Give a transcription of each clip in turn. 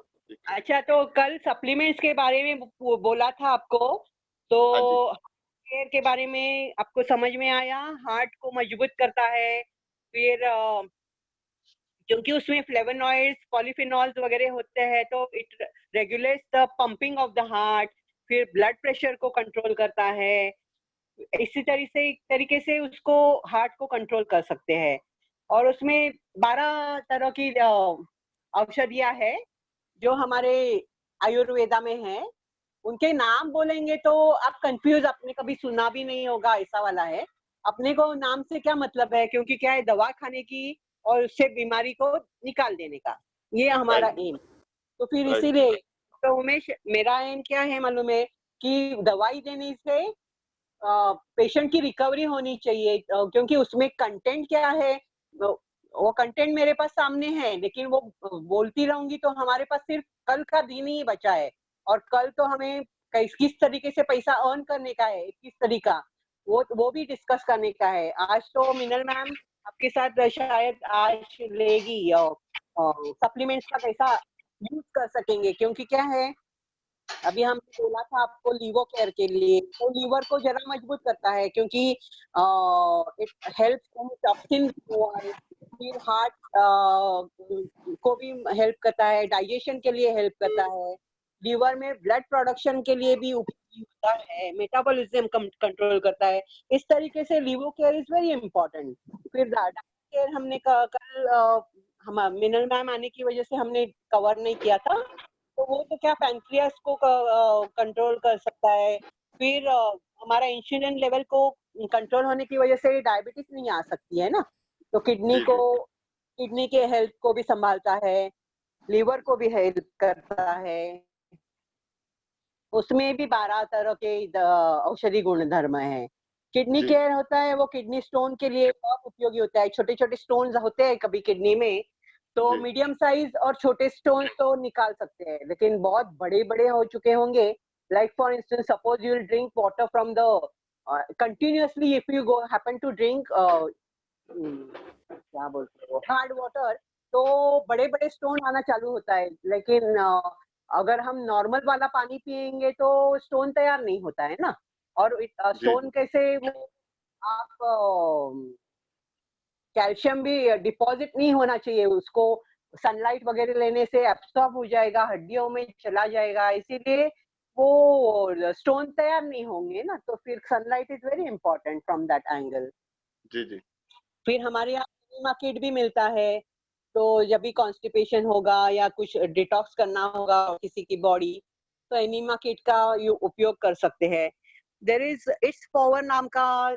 देखिए। अच्छा, तो कल सप्लीमेंट्स के बारे में बोला था आपको, तो हाँ जी। केयर के बारे में आपको समझ में आया? हार्ट को मजबूत करता है, फिर क्योंकि उसमें फ्लेवोनॉइड्स, पॉलीफेनॉल्स वगैरह होते हैं, तो it regulates the pumping of the heart, फिर ब्लड प्रेशर को कंट्रोल करता है। इसी तरीके से उसको हार्ट को कंट्रोल कर सकते हैं। और उसमें 12 तरह की औषधियाँ हैं, जो हमारे आयुर्वेदा में हैं। उनके नाम बोलेंगे तो आप कंफ्यूज, आपने कभी सुना भी नहीं होगा, ऐसा वाला है। अपने को नाम से क्या मतलब है, क्योंकि क्या है, दवा खाने की और उससे बीमारी को निकाल देने का, ये हमारा राइट, एम। तो फिर राइट। इसीलिए तो उमेश, मेरा एम क्या है मालूम है, कि दवाई देने से पेशेंट की रिकवरी होनी चाहिए, क्योंकि उसमें कंटेंट क्या है, वो कंटेंट मेरे पास सामने है, लेकिन वो बोलती रहूंगी तो हमारे पास सिर्फ कल का दिन ही बचा है। और कल तो हमें किस तरीके से पैसा अर्न करने का है, किस तरीका, वो भी डिस्कस करने का है। आज तो मिनल मैम आपके साथ शायद आज लेगी सप्लीमेंट्स का कैसा यूज कर सकेंगे, क्योंकि क्या है, अभी हमने बोला था आपको लीवर केयर के लिए, तो लीवर को जरा मजबूत करता है, क्योंकि इट हेल्प टॉक्सिन, फिर हार्ट को भी हेल्प करता है, डाइजेशन के लिए हेल्प करता है, लीवर में ब्लड प्रोडक्शन के लिए भी उपयोगी होता है, मेटाबॉलिज्म कंट्रोल करता है। इस तरीके से liver care is very important. फिर डाइट केयर हमने कल हम मिनल मैम आने की वजह से हमने कवर नहीं किया था, तो वो तो क्या पैंक्रियास को कंट्रोल कर सकता है। फिर हमारा इंसुलिन लेवल को कंट्रोल होने की वजह से डायबिटीज नहीं आ सकती है ना, तो जी, जी। किडनी के हेल्थ को भी संभालता है, लीवर को भी हेल्प करता है। उसमें भी 12 तरह के औषधि गुण धर्म है। किडनी जी, केयर होता है, वो किडनी स्टोन के लिए बहुत उपयोगी होता है। छोटे छोटे स्टोन होते हैं कभी किडनी में, तो जी। मीडियम साइज और छोटे स्टोन तो निकाल सकते हैं, लेकिन बहुत बड़े बड़े हो चुके होंगे, like for instance suppose you will drink water from the continuously, if you go happen to drink क्या बोलते हो, हार्ड वाटर, तो बड़े बड़े स्टोन आना चालू होता है। लेकिन अगर हम नॉर्मल वाला पानी पियेंगे तो स्टोन तैयार नहीं होता है ना। और जी, स्टोन जी। कैसे वो, आप कैल्शियम भी डिपॉजिट नहीं होना चाहिए, उसको सनलाइट वगैरह लेने से एब्सॉर्ब हो जाएगा, हड्डियों में चला जाएगा, इसीलिए वो स्टोन तैयार नहीं होंगे ना। तो फिर sunlight is very important from that angle. जी, जी। फिर हमारे यहाँ एनिमा किट भी मिलता है, तो जब भी कॉन्स्टिपेशन होगा या कुछ डिटॉक्स करना होगा किसी की बॉडी, तो एनिमा किट का उपयोग कर सकते हैं। देर इज इट्स पावर नाम का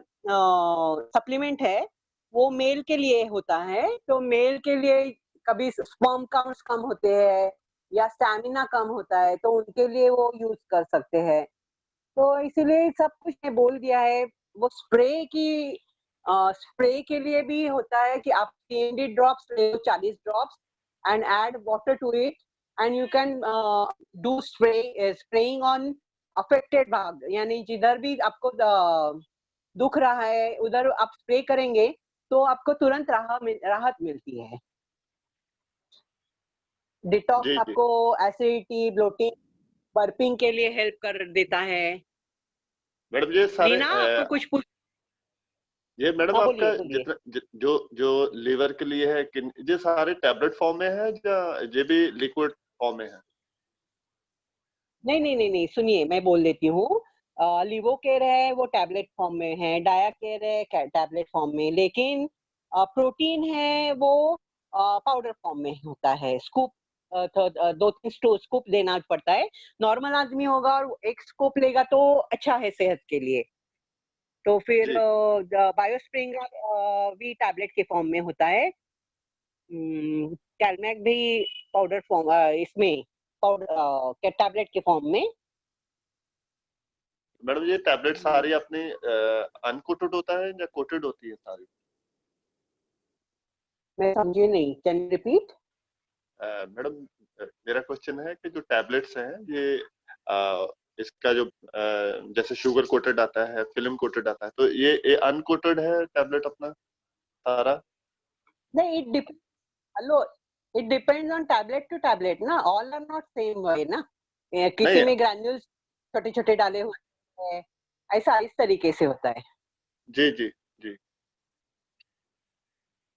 सप्लीमेंट है, वो मेल के लिए होता है। तो मेल के लिए कभी स्पर्म काउंट्स कम होते हैं या स्टैमिना कम होता है, तो उनके लिए वो यूज कर सकते हैं। तो इसीलिए सब कुछ मैं बोल दिया है। वो स्प्रे के लिए भी होता है कि आप TND ड्रॉप्स ले लो, 40 drops, and add water to it, and you can do spraying on affected भाग, यानी जिधर भी आपको दुख रहा है उधर आप स्प्रे करेंगे तो आपको तुरंत राहत मिलती है। डिटॉक्स जी, जी। आपको एसिडिटी, ब्लोटिंग, बर्पिंग के लिए हेल्प कर देता है। मैडम ये सारे रीना, आपको कुछ पूछ, ये मैडम हाँ आपका बोलिए बोलिए। जितना जो जो लीवर के लिए है, ये सारे टैबलेट फॉर्म में है या ये भी लिक्विड फॉर्म में है? नहीं नहीं नहीं नहीं, सुनिए मैं बोल देती हूँ। लिवो केयर है वो टैबलेट फॉर्म में है, डाया केयर है टैबलेट फॉर्म में, लेकिन प्रोटीन है वो पाउडर फॉर्म में होता है। स्कूप, तो 2-3 स्कूप देना पड़ता है। नॉर्मल आदमी होगा और एक स्कूप लेगा तो अच्छा है सेहत के लिए। तो फिर जी। बायोस्प्रिंग भी टैबलेट के फॉर्म में होता है। कैलमैक भी पाउडर फॉर्म, इसमें पाउडर टैबलेट के फॉर्म में। मैडम ये टैबलेट सारी अपनी अनकोटेड होता है या कोटेड होती है सारी? मैं समझी नहीं, कैन रिपीट। मैडम मेरा क्वेश्चन है कि जो टैबलेट्स हैं ये इसका जो जैसे शुगर कोटेड आता है, फिल्म कोटेड आता है, तो ये अनकोटेड है टैबलेट अपना सारा? नहीं, it depend. Hello, it depends on tablet to tablet ना, all are not same way ना, किसी नहीं। में ग्रैन्यूल्स छोटे छोटे डाले हुए हैं, ऐसा इस तरीके से होता है। जी जी जी।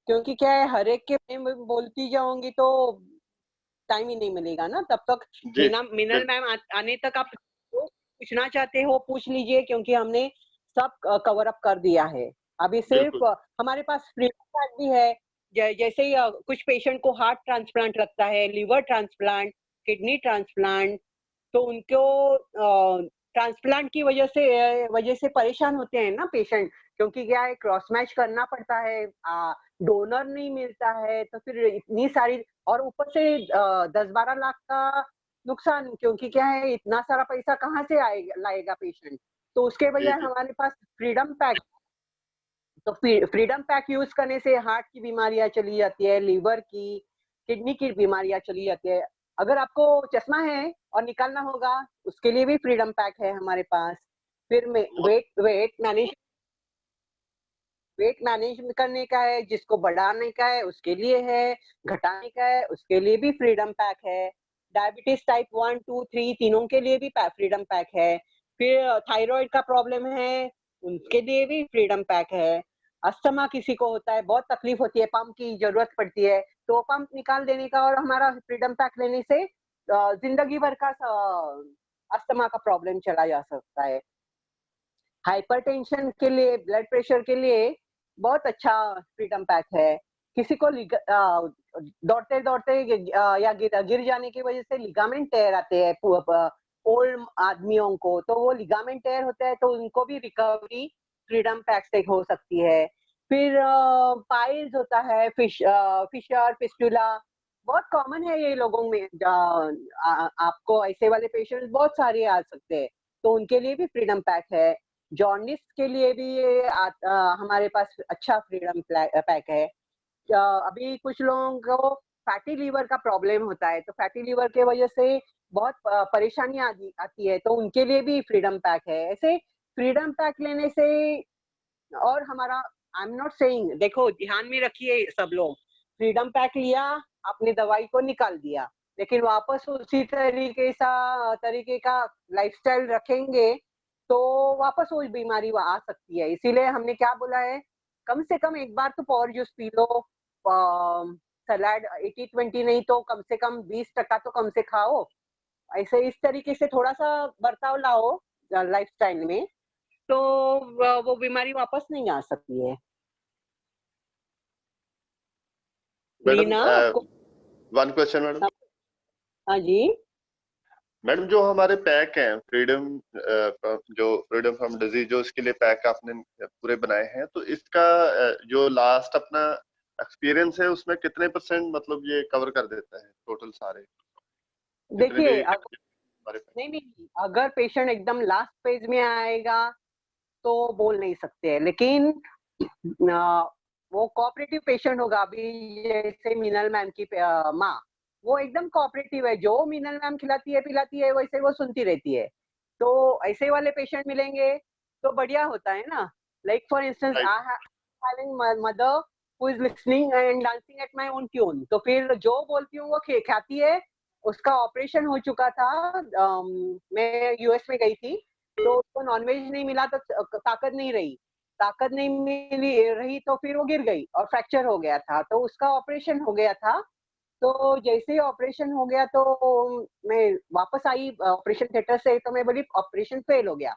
क्योंकि क्या है, हर एक के बारे में बोलती जाऊंगी तो टाइम ही नहीं मिलेगा ना, तब तक जी मिनल बिल, मैम आने तक आप जो पूछना चाहते हो पूछ लीजिए, क्योंकि हमने सब कवर अप कर दिया है। अभी सिर्फ बिल्कुल। हमारे पास फ्रीडम कार्ड भी है। जैसे ही कुछ पेशेंट को हार्ट ट्रांसप्लांट लगता है, लिवर ट्रांसप्लांट, किडनी ट्रांसप्लांट, तो उनको ट्रांसप्लांट की वजह से परेशान होते हैं ना पेशेंट, क्योंकि क्या है, क्रॉस मैच करना पड़ता है, डोनर नहीं मिलता है, तो फिर इतनी सारी, और ऊपर से 10-12 लाख का नुकसान, क्योंकि क्या है, इतना सारा पैसा कहाँ से आएगा, लाएगा पेशेंट। तो उसके जी बजाय जी हमारे पास फ्रीडम पैक, तो फ्रीडम पैक यूज करने से हार्ट की बीमारियां चली जाती है, लिवर की, किडनी की बीमारियां चली जाती है। अगर आपको चश्मा है और निकालना होगा, उसके लिए भी फ्रीडम पैक है हमारे पास। फिर बहुत। वेट मैनेज करने का है, जिसको बढ़ाने का है उसके लिए है, घटाने का है उसके लिए भी फ्रीडम पैक है। डायबिटीज टाइप 1, 2, 3 तीनों के लिए भी फ्रीडम पैक है। फिर थायराइड का प्रॉब्लम है, उनके लिए भी फ्रीडम पैक है। अस्थमा किसी को होता है, बहुत तकलीफ होती है, पंप की जरूरत पड़ती है, तो पंप निकाल देने का, और हमारा फ्रीडम पैक लेने से जिंदगी भर का अस्थमा का प्रॉब्लम चला जा सकता है। हाइपरटेंशन के लिए, ब्लड प्रेशर के लिए बहुत अच्छा फ्रीडम पैक है। किसी को दौड़ते दौड़ते या गिर जाने की वजह से लिगामेंट टेयर आते हैं ओल्ड आदमियों को, तो वो लिगामेंट टेयर होता है, तो उनको भी रिकवरी फ्रीडम पैक से हो सकती है। फिर पाइल्स होता है, फिशर फिस्टुला बहुत कॉमन है ये लोगों में। आपको ऐसे वाले पेशेंट्स बहुत सारे आ सकते हैं, तो उनके लिए भी फ्रीडम पैक है। जॉन्डिस के लिए भी ये हमारे पास अच्छा फ्रीडम पैक है। अभी कुछ लोगों को फैटी लीवर का प्रॉब्लम होता है, तो फैटी लीवर के वजह से बहुत परेशानी आती है, तो उनके लिए भी फ्रीडम पैक है। ऐसे फ्रीडम पैक लेने से, और हमारा, आई एम नॉट सेइंग, देखो ध्यान में रखिए सब लोग, फ्रीडम पैक लिया, आपने दवाई को निकाल दिया, लेकिन वापस उसी तरीके का लाइफस्टाइल रखेंगे तो वापस वो बीमारी आ सकती है। इसीलिए हमने क्या बोला है, कम से कम एक बार तो power juice P low, salad 80-20 नहीं तो कम से कम 20% तो कम से खाओ। ऐसे इस तरीके से थोड़ा सा बर्ताव लाओ लाइफस्टाइल में, तो वो बीमारी वापस नहीं आ सकती है। मैडम, लीना आपको, वन क्वेश्चन मैडम। हाँ जी, मैडम, जो हमारे पैक हैं फ्रीडम, जो फ्रीडम फ्रॉम डिजीज, जो इसके लिए पैक आपने पूरे बनाए हैं, तो इसका जो लास्ट अपना एक्सपीरियंस है उसमें कितने परसेंट मतलब ये कवर कर देता है टोटल सारे, जितने भी देखिए, हमारे पैक। नहीं नहीं, अगर पेशेंट एकदम लास्ट पेज में आएगा तो बोल नहीं सकते हैं, लेकिन वो कोऑपरेटिव पेशेंट होगा। अभी जैसे मीनल मैम की माँ, वो एकदम कोऑपरेटिव है, जो मीनल मैम खिलाती है पिलाती है वैसे वो सुनती रहती है, तो ऐसे वाले पेशेंट मिलेंगे तो बढ़िया होता है ना। Like for instance, right. I having mother who is listening and dancing at my own tune, तो फिर जो बोलती हूँ वो खाती है। उसका ऑपरेशन हो चुका था, मैं यूएस में गई थी, तो उसको नॉनवेज नहीं मिला तो ताकत नहीं रही, ताकत नहीं मिली रही तो फिर वो गिर गई और फ्रैक्चर हो गया था, तो उसका ऑपरेशन हो गया था। तो जैसे ही ऑपरेशन हो गया तो मैं वापस आई ऑपरेशन थिएटर से, तो मैं बोली ऑपरेशन फेल हो गया,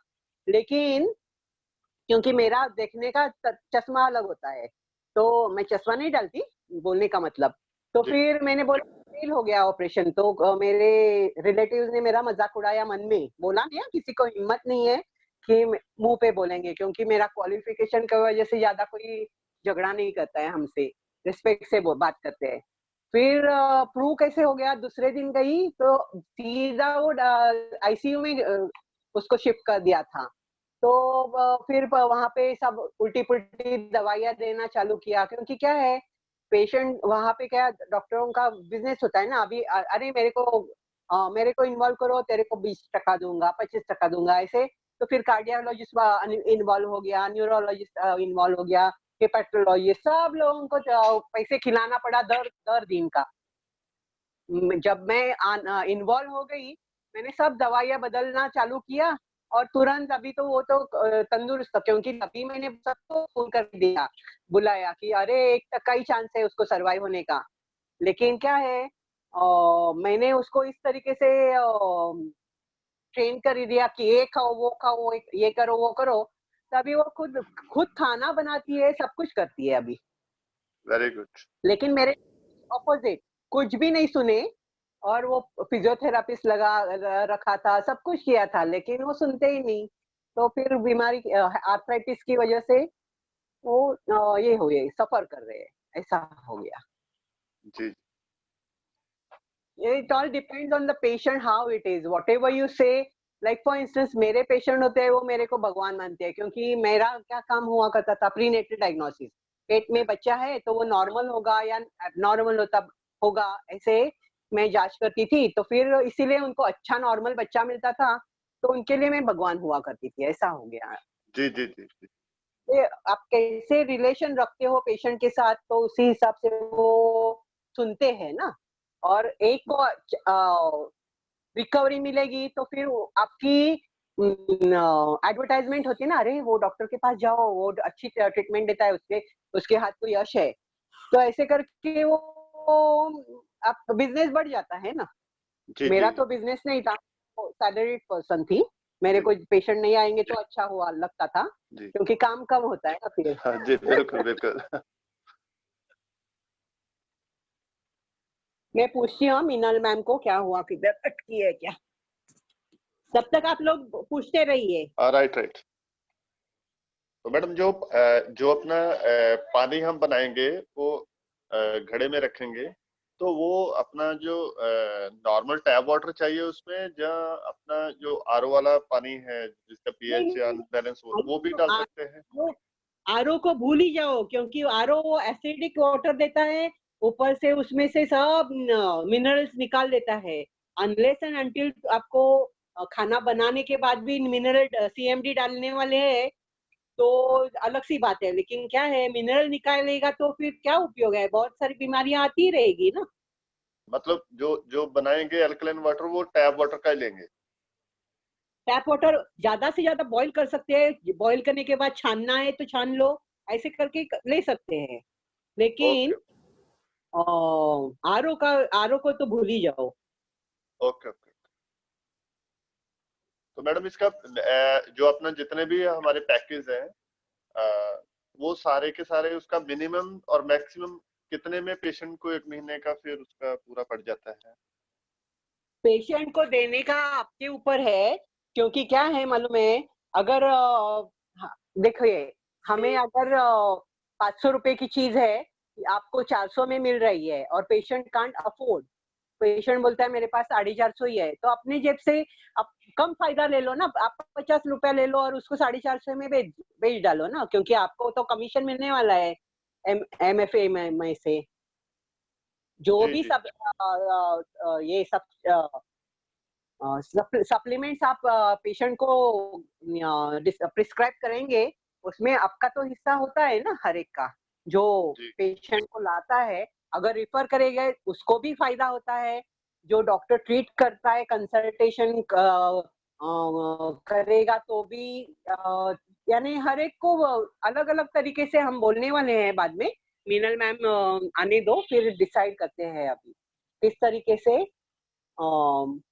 लेकिन क्योंकि मेरा देखने का चश्मा अलग होता है, तो मैं चश्मा नहीं डालती, बोलने का मतलब। तो जी फिर मैंने बोला फेल हो गया ऑपरेशन, तो मेरे रिलेटिव्स ने मेरा मजाक उड़ाया, मन में बोला नहीं, किसी को हिम्मत नहीं है कि मुंह पे बोलेंगे, क्योंकि मेरा क्वालिफिकेशन की वजह से ज्यादा कोई झगड़ा नहीं करता है हमसे, रिस्पेक्ट से बात करते हैं। फिर प्रूव कैसे हो गया, दूसरे दिन गई तो सीधा वो आईसीयू में उसको शिफ्ट कर दिया था। तो फिर वहां पे सब उल्टी पुल्टी दवाइयां देना चालू किया, क्योंकि क्या है, पेशेंट वहां पे क्या, डॉक्टरों का बिजनेस होता है ना। अभी अरे मेरे को इन्वॉल्व करो, तेरे को 20% दूंगा, 25% दूंगा, ऐसे। तो फिर कार्डियोलॉजिस्ट इन्वॉल्व हो गया, न्यूरोलॉजिस्ट इन्वॉल्व हो गया, हेपेटोलॉजिस्ट, सब लोगों को पैसे खिलाना पड़ा दर दर दिन का। जब मैं इन्वॉल्व हो गई, मैंने सब दवाइयाँ बदलना चालू किया और तुरंत अभी तो वो तो तंदुरुस्त था, क्योंकि अभी मैंने सबको फ़ोन कर दिया, बुलाया कि अरे 1% ही चांस है उसको सर्वाइव होने का। लेकिन क्या है, मैंने उसको इस तरीके से ट्रेन कर दिया कि ये खाओ, वो ये करो, वो करो, तभी वो खुद खुद खाना बनाती है, सब कुछ करती है अभी। Very good. लेकिन मेरे ऑपोजिट कुछ भी नहीं सुने, और वो फिजियोथेरापिस्ट लगा रखा था, सब कुछ किया था, लेकिन वो सुनते ही नहीं। तो फिर बीमारी आर्थराइटिस की वजह से वो ये हो गए, सफर कर रहे हैं, ऐसा हो गया। जी। It all depends on the patient how it is, whatever you say. Like for instance, मेरे पेशेंट होते हैं वो मेरे को भगवान मानते हैं, क्योंकि मेरा क्या काम हुआ करता था, प्रीनेटल डायग्नोसिस। पेट में बच्चा है तो वो नॉर्मल होगा या एबनॉर्मल होगा, ऐसे मैं जांच करती थी। तो फिर इसीलिए उनको अच्छा नॉर्मल बच्चा मिलता था, तो उनके लिए मैं भगवान हुआ करती थी, ऐसा हो गया। जी जी जी जी। ये आप कैसे रिलेशन रखते हो पेशेंट के साथ, तो उसी हिसाब से वो सुनते हैं ना। और एक को रिकवरी मिलेगी तो फिर आपकी एडवर्टाइजमेंट होती है ना, अरे वो डॉक्टर के पास जाओ, वो अच्छी ट्रीटमेंट देता है, उसके उसके हाथ को यश है। तो ऐसे करके वो आप बिजनेस बढ़ जाता है ना। जी जी मेरा तो बिजनेस नहीं था, सैलरीड पर्सन थी, मेरे जी को पेशेंट नहीं आएंगे तो अच्छा हुआ लगता था, जी। क्योंकि काम कम होता है ना फिर। हाँ जी, बिल्कुल बिल्कुल। मैं पूछती हूँ मीनल मैम को क्या हुआ, किधर अटकी है क्या। तब तक आप लोग पूछते रहिए। Right right. तो मैडम जो अपना पानी हम बनाएंगे वो घड़े में रखेंगे, तो वो अपना जो नॉर्मल टैप वाटर चाहिए उसमें, या अपना जो आरओ वाला पानी है जिसका नहीं पीएच नहीं अनबैलेंस हो वो भी डाल नहीं, सकते हैं? आरओ को भूल ही जाओ, क्योंकि आरओ वो एसिडिक वाटर देता है, ऊपर से उसमें से सब मिनरल्स निकाल देता है। अनलेस एंड अनटिल आपको खाना बनाने के बाद भी मिनरल सीएमडी डालने वाले हैं, तो अलग सी बात है। लेकिन क्या है, मिनरल निकालेगा तो फिर क्या उपयोग है, बहुत सारी बीमारियां आती रहेगी ना। मतलब जो जो बनाएंगे अल्कलाइन वाटर वो टैप वाटर का ही लेंगे? टैप वाटर ज्यादा से ज्यादा बॉईल कर सकते हैं, बॉईल करने के बाद छानना है तो छान लो, ऐसे करके ले सकते हैं। ओके लेकिन आरओ को तो भूल ही जाओ। Okay okay. तो मैडम इसका जो अपना जितने भी हमारे पैकेज हैं, वो सारे के सारे उसका मिनिमम और मैक्सिमम कितने में पेशेंट को एक महीने का फिर उसका पूरा पड़ जाता है? पेशेंट को देने का आपके ऊपर है, क्योंकि क्या है मालूम है, अगर हाँ, देखिए, हमें अगर 500 रुपए की चीज है, आपको 400 में मिल रही है, और पेशेंट कांट अफोर्ड, पेशेंट बोलता है मेरे पास 450 ही है, तो अपनी जेब से आप कम फायदा ले लो ना, आप 50 रुपया ले लो और उसको 450 में बेच बेच डालो ना, क्योंकि आपको तो कमीशन मिलने वाला है MFA में से। जो जी भी जी सब ये सब सप्लीमेंट्स आप पेशेंट को प्रिस्क्राइब करेंगे, उसमें आपका तो हिस्सा होता है ना हर एक का, जो जी पेशेंट को लाता है। अगर रिफर करेगा उसको भी फायदा होता है, जो डॉक्टर ट्रीट करता है कंसल्टेशन करेगा तो भी, यानी हर एक को अलग अलग तरीके से हम बोलने वाले हैं बाद में। मीनल मैम आने दो, फिर डिसाइड करते हैं अभी किस तरीके से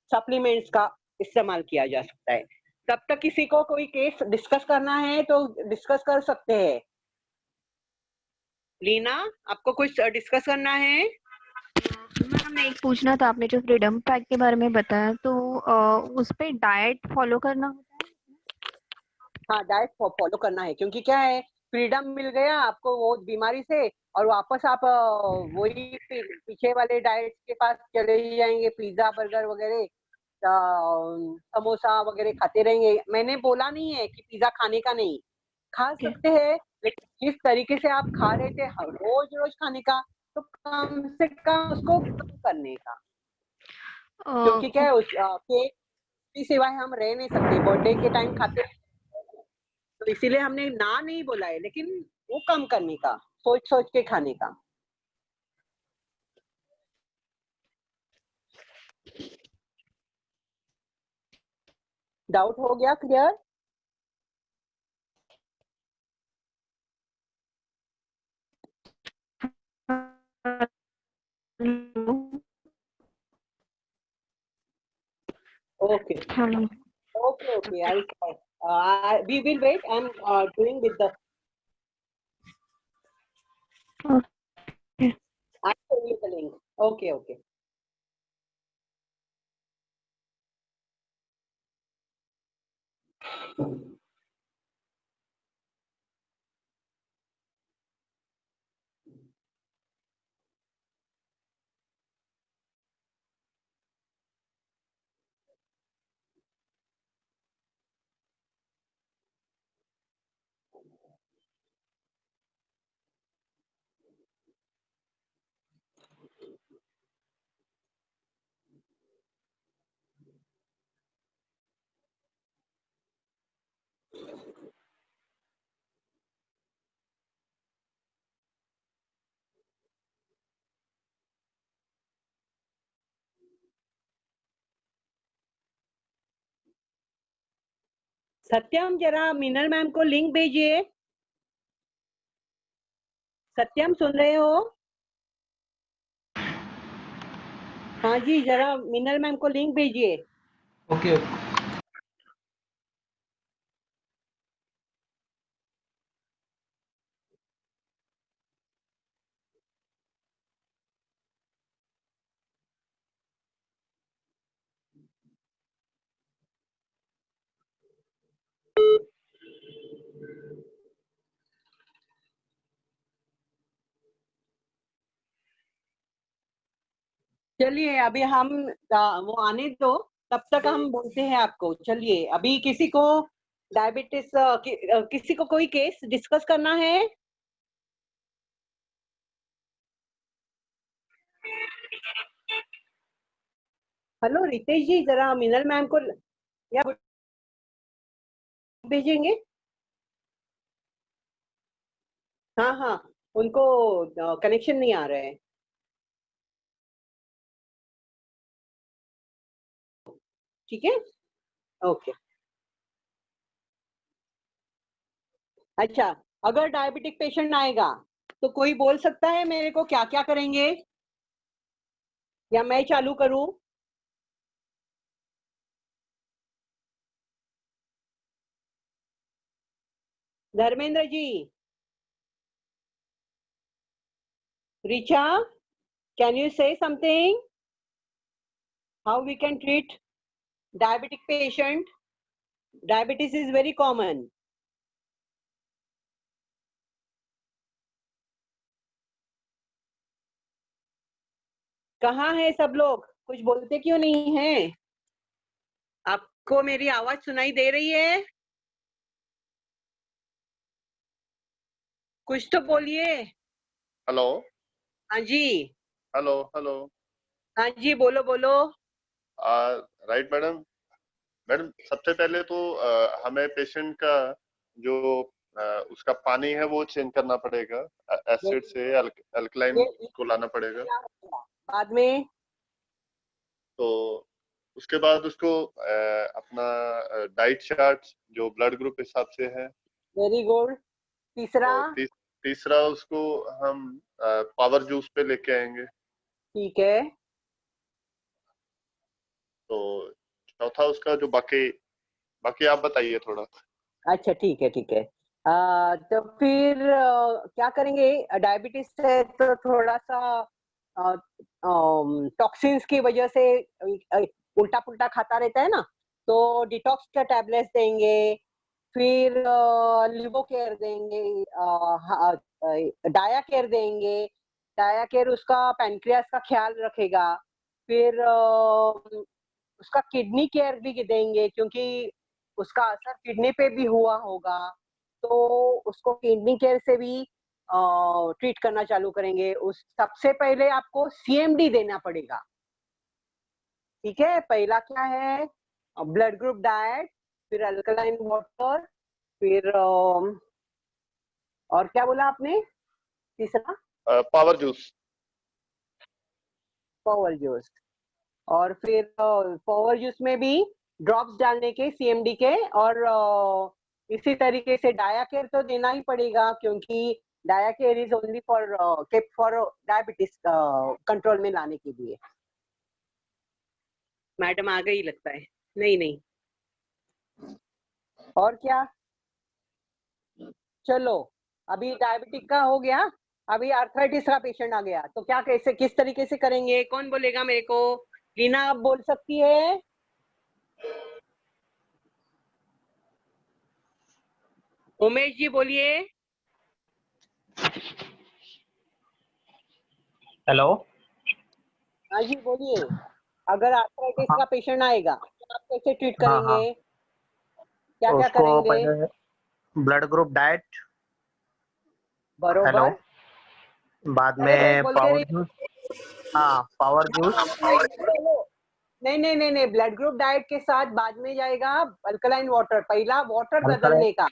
सप्लीमेंट्स का इस्तेमाल किया जा सकता है। तब तक किसी को कोई केस डिस्कस करना है तो डिस्कस कर सकते हैं। लीना, आपको कुछ डिस्कस करना है? मैम एक पूछना था, आपने जो फ्रीडम पैक के बारे में बताया तो उस पे डाइट फॉलो करना होता है? हाँ, डाइट फॉलो करना है, क्योंकि क्या है, फ्रीडम मिल गया आपको वो बीमारी से, और वापस आप वही पीछे वाले डाइट के पास चले ही जाएंगे, पिज्जा बर्गर वगैरह, समोसा वगैरह खाते रहेंगे। मैंने बोला नहीं है कि पिज्जा खाने का नहीं, खा ओके। सकते हैं, लेकिन जिस तरीके से आप खा रहे थे रोज रोज खाने का, तो कम से कम उसको कम करने का। क्योंकि क्या है, उस केक के सिवाय हम रह नहीं सकते, बर्थडे के टाइम खाते हैं, तो इसीलिए हमने ना नहीं बोला है, लेकिन वो कम करने का, सोच सोच के खाने का। डाउट हो गया clear? Okay. Hello. Okay. I'll try. We will wait. I'm doing with the. Okay. I'll send you the link. Okay. सत्यम जरा मीनल मैम को लिंक भेजिए। सत्यम सुन रहे हो? हाँ जी, जरा मीनल मैम को लिंक भेजिए। ओके। चलिए अभी हम वो आने दो, तब तक हम बोलते हैं आपको। चलिए अभी किसी को डायबिटीज किसी को कोई केस डिस्कस करना है? हेलो रितेश जी, जरा मीनल मैम को या भेजेंगे? हाँ, उनको कनेक्शन नहीं आ रहा है। ठीक है, ओके। अच्छा, अगर डायबिटिक पेशेंट आएगा तो कोई बोल सकता है मेरे को क्या क्या करेंगे, या मैं चालू करूं? Dharmendra ji, Richa, can you say something? How we can treat diabetic patient? Diabetes is very common. कहाँ है सब लोग? कुछ बोलते क्यों नहीं है? आपको मेरी आवाज सुनाई दे रही है? कुछ तो बोलिए। हेलो। हाँ जी। हेलो। हाँ जी, बोलो। Right madam. मैडम सबसे पहले तो हमें पेशेंट का जो उसका पानी है वो चेंज करना पड़ेगा, एसिड से अल्कलाइन ये को लाना पड़ेगा। क्या होगा? बाद में तो उसके बाद उसको अपना डाइट चार्ट जो ब्लड ग्रुप हिसाब से है। Very good. तीसरा? तो तीसरा उसको हम पावर जूस पे लेके आएंगे। ठीक है। तो चौथा उसका जो बाकी आप बताइए थोड़ा। अच्छा, ठीक है। तो फिर क्या करेंगे? डायबिटीज है तो थोड़ा सा टॉक्सिन्स की वजह से उल्टा पुल्टा खाता रहता है ना, तो डिटॉक्स का टैबलेट्स देंगे। फिर लिवो केयर देंगे, डाया केयर देंगे। डाया केयर उसका पैनक्रियास का ख्याल रखेगा। फिर उसका किडनी केयर भी देंगे, क्योंकि उसका असर किडनी पे भी हुआ होगा, तो उसको किडनी केयर से भी ट्रीट करना चालू करेंगे। उस सबसे पहले आपको सीएमडी देना पड़ेगा। ठीक है, पहला क्या है? ब्लड ग्रुप डाइट, फिर अल्कलाइन वाटर, फिर और क्या बोला आपने तीसरा? Power juice. Power juice. और फिर पावर जूस में भी ड्रॉप्स डालने के CMD के, और इसी तरीके से डायाकेयर तो देना ही पड़ेगा, क्योंकि Diacare is only for kept for diabetes control में लाने के लिए। मैडम आ गई लगता है। नहीं नहीं, और क्या? चलो, अभी डायबिटिक का हो गया, अभी आर्थराइटिस का पेशेंट आ गया, तो क्या कैसे किस तरीके से करेंगे? कौन बोलेगा मेरे को? लीना आप बोल सकती है? उमेश जी बोलिए। हेलो। हाँ जी बोलिए। अगर आर्थराइटिस हाँ का पेशेंट आएगा तो आप कैसे ट्रीट हाँ करेंगे? हाँ, क्या क्या उसको करेंगे? पहले ब्लड ग्रुप डाइट, हेलो, बरोबर। बाद अरे में बोल के पावर रही। जूस। हाँ, पावर जूस। नहीं नहीं नहीं नहीं, ब्लड ग्रुप डाइट के साथ बाद में जाएगा अल्कलाइन वाटर। पहला वाटर अल्कलाइन बदलने का,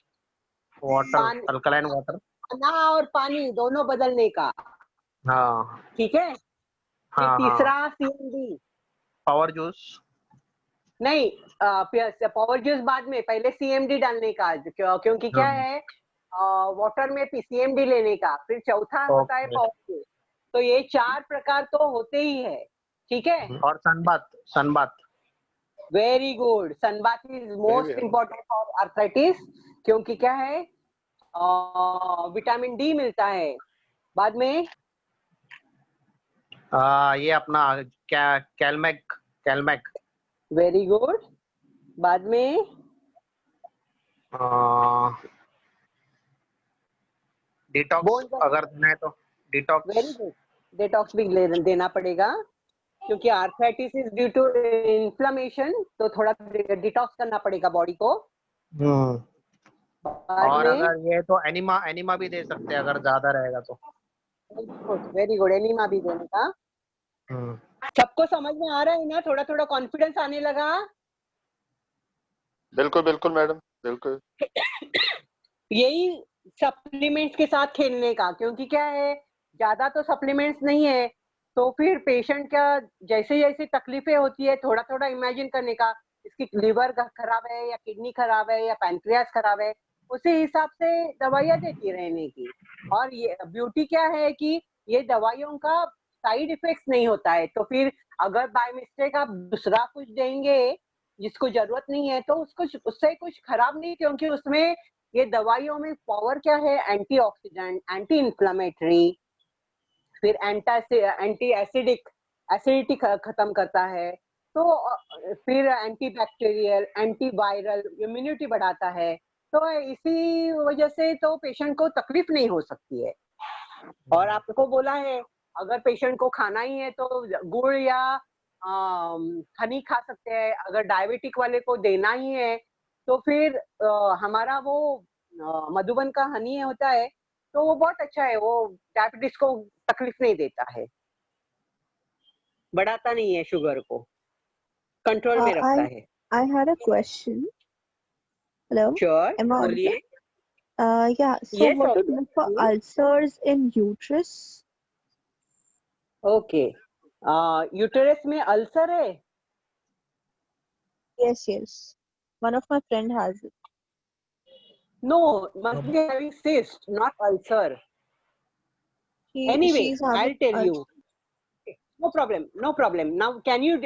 वाटर, पानी, अल्कलाइन वाटर। खाना और पानी दोनों बदलने का, हाँ ठीक है? फिर हाँ हाँ, तीसरा CMD। Power juice. नहीं, पावर जूस बाद में, पहले CMD डालने का, क्योंकि क्या हाँ, है, वाटर में CMD लेने का, फिर चौथा होता है ओके। Power juice. तो ये 4 प्रकार तो होते ही है, ठीक है? और sunbath, sunbath. Very good. Sunbath is most important for arthritis, क्योंकि क्या है, विटामिन डी मिलता है बाद में। ये अपना क्या, कैलमैक, कैलमैक। Very good. बाद में डिटॉक्स बोन, अगर देना है तो डिटॉक्स। Very good. डिटॉक्स भी देना पड़ेगा, क्योंकि arthritis is due to inflammation, तो थोड़ा डिटॉक्स करना पड़ेगा बॉडी को। हम्म। बाद और में अगर ये तो एनिमा, एनिमा भी दे सकते हैं अगर ज्यादा रहेगा तो। वेरी गुड, एनीमा भी देने का। हम्म। सबको समझ में आ रहा है ना? थोड़ा थोड़ा कॉन्फिडेंस आने लगा? बिल्कुल बिल्कुल मैडम, बिल्कुल। यही सप्लीमेंट्स के साथ खेलने का, क्योंकि क्या है, ज्यादा तो सप्लीमेंट्स नहीं है, तो फिर पेशेंट का जैसे जैसे तकलीफें होती है, थोड़ा थोड़ा इमेजिन करने का, इसकी लिवर खराब है या किडनी खराब है या पैनक्रियास खराब है, उसी हिसाब से दवाइयां देती रहने की। और ये ब्यूटी क्या है कि ये दवाइयों का साइड इफेक्ट्स नहीं होता है, तो फिर अगर बाय मिस्टेक आप दूसरा कुछ देंगे जिसको जरूरत नहीं है, तो उसको उससे कुछ खराब नहीं, क्योंकि उसमें ये दवाइयों में पावर क्या है, एंटीऑक्सीडेंट, एंटी इन्फ्लेमेटरी, फिर एंटी एसिडिक, एसिडिटी खत्म करता है, तो फिर anti bacterial, anti viral, immunity बढ़ाता है। तो इसी वजह से तो पेशेंट को तकलीफ नहीं हो सकती है। और आपको बोला है, अगर पेशेंट को खाना ही है तो गुड़ या हनी खा सकते हैं। अगर डायबिटिक वाले को देना ही है तो फिर हमारा वो मधुबन का हनी होता है, तो वो बहुत अच्छा है, वो डायबिटीज को तकलीफ नहीं देता है, बढ़ाता नहीं है, शुगर को कंट्रोल में रखता है। I had a question. Hello, sure, am I audible? बोलिए। Yeah. So, Yes, what to obviously. do for ulcers in uterus? Okay, uterus में अल्सर है? Yes, yes. One of my friend has it. No, must be having cyst, not ulcer. Anyway, She's having I'll tell you. No problem, no problem. Now, can you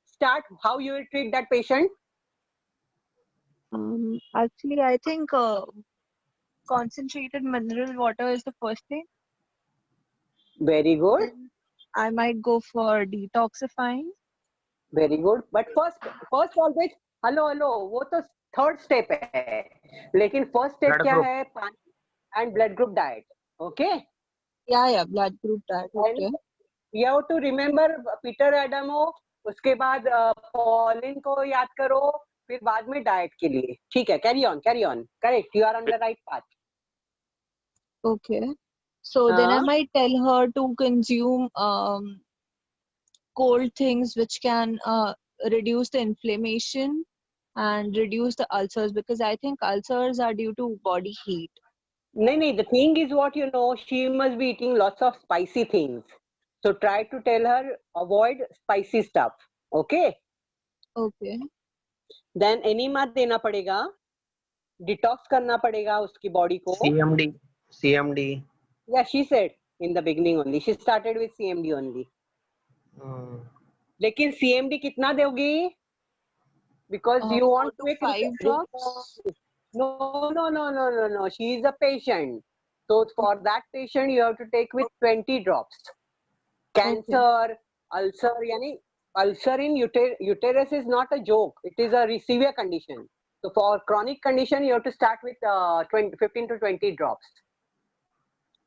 start how you will treat that patient? Actually, I think concentrated mineral water is the first thing. Very good, Then I might go for detoxifying. very good. But first always, hello, वो तो third step है, लेकिन first step blood क्या group. है? पानी and blood group diet. Okay, Yeah, blood group diet. Okay. You have to remember Peter Adamo, उसके बाद pollen को याद करो, फिर बाद में डाइट के लिए। ठीक है, carry on, correct, you are on the right path. Okay. So then I might tell her to consume cold things which can reduce the inflammation and reduce the ulcers, because I think ulcers are due to body heat. No, the thing is what you know, she must be eating lots of spicy things. So try to tell her avoid spicy stuff. Okay? Okay. Then enema देना पड़ेगा, detox करना पड़ेगा उसकी body को. CMD. Yeah, she said in the beginning only. She started with CMD only. लेकिन CMD कितना दोगी? Because you want 4 to 5 drops. No. She is a patient. So for that patient, you have to take with 20 drops. Cancer, ulcer, yani ulcer in uterus is not a joke. It is a severe condition. So for chronic condition, you have to start with 15 to 20 drops.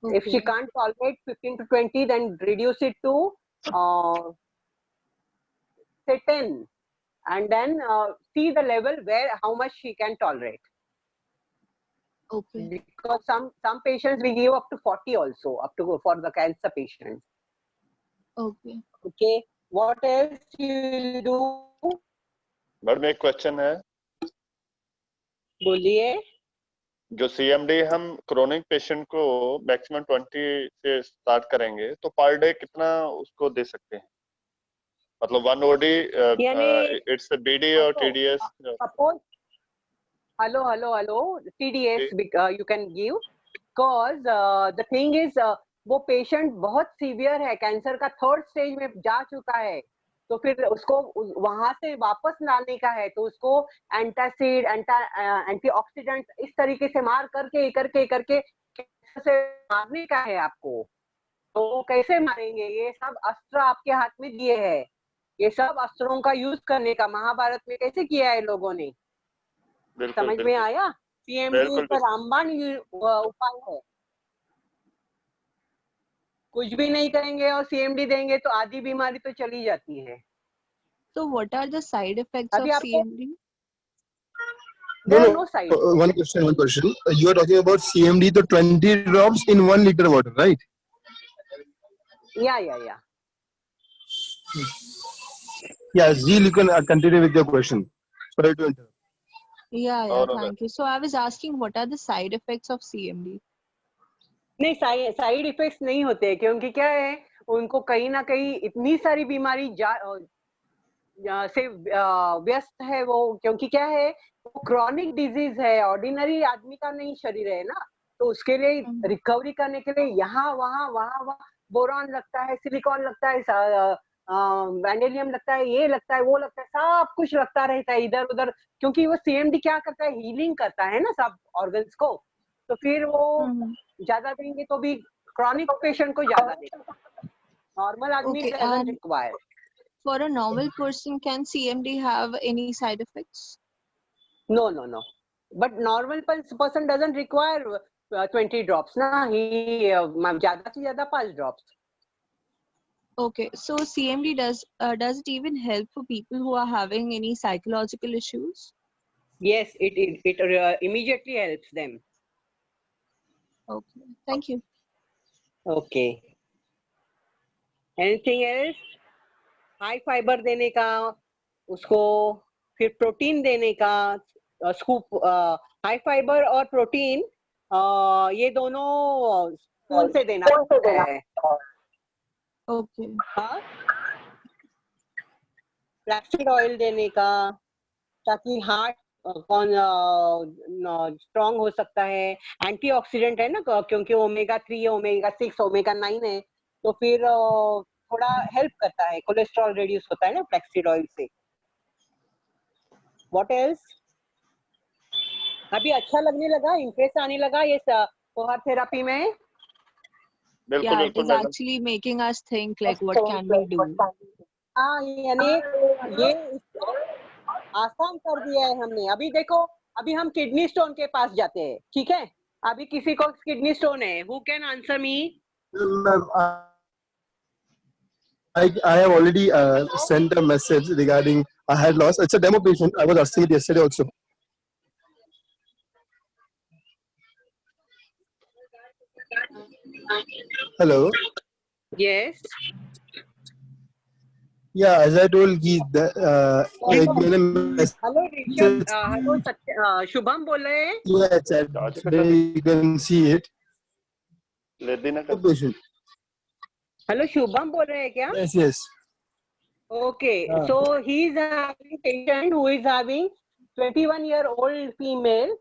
If she can't tolerate 15 to 20, then reduce it to say 10, and then see the level where how much she can tolerate. Okay. Because some patients we give up to 40 also, up to for the cancer patients. Okay. Okay. What else you do? Madam एक question है, बोलिए. जो CMD हम chronic patient को maximum 20 से start करेंगे तो per day कितना उसको दे सकते हैं? मतलब 1 OD इट्स BD और TDS. Suppose hello TDS you can give, because the thing is वो पेशेंट बहुत सीवियर है, कैंसर का 3rd स्टेज में जा चुका है, तो फिर उसको वहां से वापस लाने का है, तो उसको एंटासिड एंटीऑक्सीडेंट इस तरीके से मार करके कैंसर से मारने का है आपको. तो कैसे मारेंगे? ये सब अस्त्र आपके हाथ में दिए हैं. ये सब अस्त्रों का यूज करने का महाभारत में कैसे किया है लोगों ने. समझ में आया? CMD का रामबाण उपाय है. कुछ भी नहीं करेंगे और CMD देंगे तो आधी बीमारी तो चली जाती है. So what are the side effects of CMD? There are no side effects. One question. You are talking about CMD, the 20 drops in 1 liter water, right? Yeah. Yeah, Zeel, you can continue with your question. Sorry to interrupt. Yeah, No. thank you. So I was asking, what are the side effects of CMD? नहीं, side effects नहीं होते, क्योंकि क्या है, उनको कहीं ना कहीं इतनी सारी बीमारी से व्यस्त है वो, क्योंकि क्या है, वो क्रॉनिक डिजीज है, ऑर्डिनरी आदमी का नहीं शरीर है ना, तो उसके लिए रिकवरी करने के लिए यहाँ वहाँ बोरॉन लगता है, सिलिकॉन लगता है, वैंडेलियम लगता है, ये लगता है, वो लगता है, सब कुछ लगता रहता है इधर उधर, क्योंकि वो CMD क्या करता है, हीलिंग करता है ना सब ऑर्गन्स को, तो फिर वो ज्यादा देंगे तो भी क्रॉनिक पेशेंट को ज्यादा देंगे, नॉर्मल आदमी doesn't require. For a normal person, can CMD have any side effects? No. But normal person doesn't require 20 drops, na. He ज्यादा से ज्यादा 5 drops. Okay, so CMD does it even help for people who are having any psychological issues? Yes, it immediately helps them. Okay, thank you. Okay. Anything else? High fibre देने का, उसको फिर protein देने का. Scoop high fibre और protein ये दोनों spoon से देना है. Okay. हाँ, फ्लैक्सीड ऑयल देने का, ताकि हार्ट स्ट्रॉन्ग हो सकता है. एंटीऑक्सीडेंट है ना, क्योंकि ओमेगा 3, ओमेगा 6, ओमेगा 9 है, तो फिर थोड़ा हेल्प करता है, कोलेस्ट्रॉल रिड्यूस होता है ना फ्लैक्सीड ऑयल से. What else? अभी अच्छा लगने लगा, इंटरेस्ट आने लगा ये फोहार थेरेपी में? Yeah, it is actually making us think like what can we do. हाँ, यानी ये आसान कर दिया है हमने. अभी देखो, अभी हम किडनी स्टोन के पास जाते हैं, ठीक है? अभी किसी को किडनी स्टोन है, who can answer me? I have already sent a message regarding a hair loss. It's a demo patient. I was asking it yesterday also. Hello. Yes. Yeah, as I told you, hello Shubham बोल रहे हैं? Yeah, today you can see it. ले देना का Patient. Hello Shubham बोल रहे हैं क्या? Yes. Okay, हाँ. so he is having patient who is having 21-year-old female.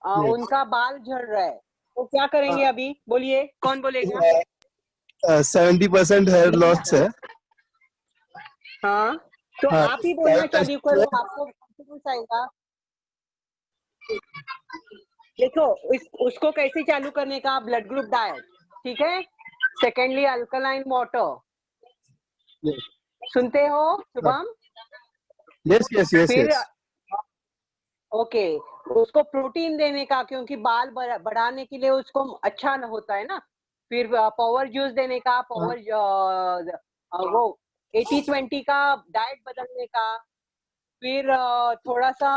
Yes. उनका बाल झड़ रहा है, तो क्या करेंगे अभी? बोलिए, कौन बोलेगा? 70% हेयर लॉस है. हाँ, तो हाँ, आप ही बोलना diet चालू करो, आपको कॉन्फिडेंस आएगा. देखो, उसको कैसे चालू करने का? ब्लड ग्रुप डाइट, ठीक है. Secondly alkaline water. Yes. सुनते हो शुभम? Yes, yes, yes, फिर yes. ओके, उसको प्रोटीन देने का, क्योंकि बाल बढ़ाने के लिए उसको अच्छा न होता है ना. फिर पावर जूस देने का, पावर वो 80-20 का डाइट बदलने का. फिर थोड़ा सा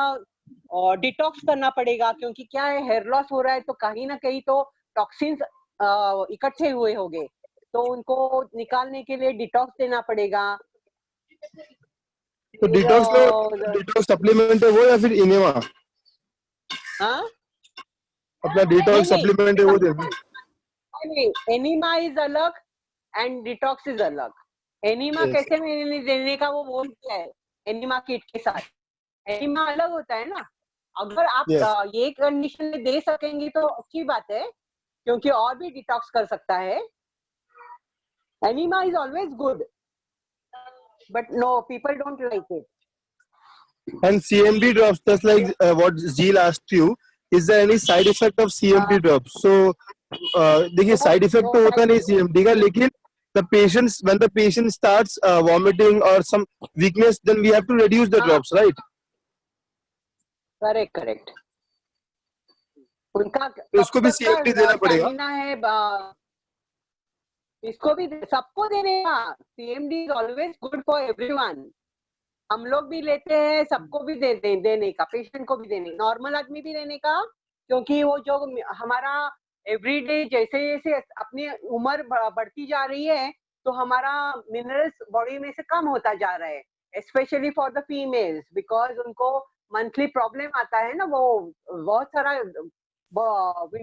डिटॉक्स करना पड़ेगा, क्योंकि क्या है, हेयर लॉस हो रहा है तो कहीं ना कहीं तो टॉक्सिन्स इकट्ठे हुए होंगे, तो उनको निकालने के लिए डिटॉक्स देना पड़ेगा. तो डिटॉक्स सप्लीमेंट है वो या फिर इनेमा? हाँ, अपना डिटॉक्स नहीं, सप्लीमेंट है वो देना. नहीं, एनिमा इज अलग एंड डिटॉक्स इज अलग. Enema Yes. कैसे मैंने देने का वो बोलते हैं, एनिमा किट के साथ. एनिमा अलग होता है ना. अगर आप Yes. ये कंडीशन में दे सकेंगी तो अच्छी बात है, क्योंकि और भी डिटॉक्स कर सकता है. Enema is always good, but no, people don't like it. And CMD drops, just like what Zeel asked you, is there any side effect of CMD drops? So देखिए side effect तो होता नहीं CMD का, लेकिन when the patient starts vomiting or some weakness, then we have to reduce the drops, right? Correct, correct. उनका तो इसको भी CMD देना पड़ेगा. स्टैमिना है, इसको भी सबको देने का. CMD is always good for everyone. हम लोग भी लेते हैं, सबको भी देने का, पेशेंट को भी देने, नॉर्मल आदमी भी देने का, क्योंकि वो जो हमारा एवरीडे जैसे जैसे अपनी उम्र बढ़ती जा रही है, तो हमारा मिनरल्स बॉडी में से कम होता जा रहा है, specially for the females, because उनको मंथली प्रॉब्लम आता है ना, वो बहुत सारा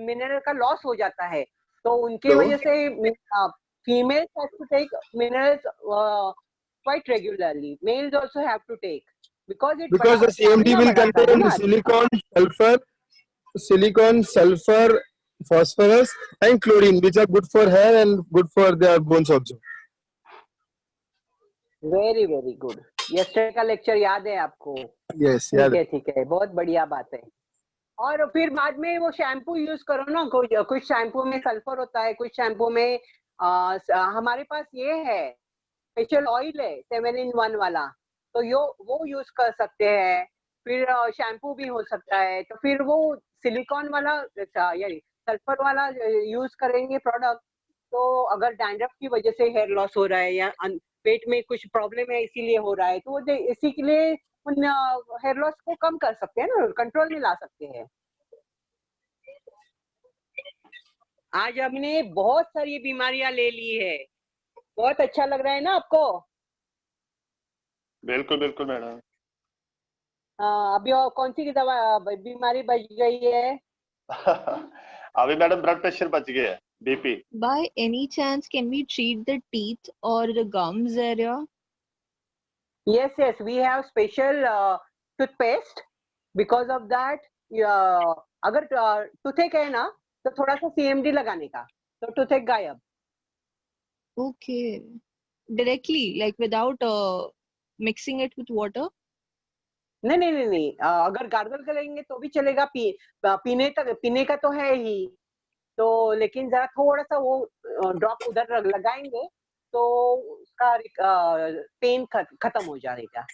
मिनरल का लॉस हो जाता है, तो उनके वजह से females have to take minerals quite regularly. Males also have to take, because the CMD will contain silicon, sulfur, phosphorus, and chlorine, which are good for hair and good for their bones also. Very very good. Yesterday का lecture याद है आपको? Yes, ठीक है, बहुत बढ़िया बात है. और फिर बाद में वो शैम्पू यूज करो ना, कुछ शैम्पू में सल्फर होता है, कुछ शैम्पू में हमारे पास ये है स्पेशल ऑयल है 7-in-1 वाला, तो वो यूज कर सकते हैं. फिर शैम्पू भी हो सकता है, तो फिर वो सिलिकॉन वाला यानी सल्फर वाला यूज करेंगे प्रोडक्ट. तो अगर डैंड्रफ की वजह से हेयर लॉस हो रहा है या पेट में कुछ प्रॉब्लम है इसीलिए हो रहा है, तो वो इसी के लिए उन हेयर लॉस को कम कर सकते हैं ना, कंट्रोल में ला सकते हैं. आज हमने बहुत सारी बीमारियां ले ली है. बहुत अच्छा लग रहा है ना आपको? बिल्कुल बिल्कुल मैडम. अभी और कौन सी दवा बीमारी बच गई है? अभी मैडम ब्लड प्रेशर बच गया है, BP. By any chance, can we treat the teeth or the gums area? Yes, we have special toothpaste. Because of that, अगर टूथेक है ना, तो थोड़ा सा CMD लगाने का, तो टूथेक गायब. Okay. Directly, like without mixing it with water? नहीं, अगर गार्गल करेंगे तो भी चलेगा. पीने का तो है ही, तो लेकिन जरा थोड़ा सा वो ड्रॉप उधर लगाएंगे तो उसका पेन खत्म हो जाएगा.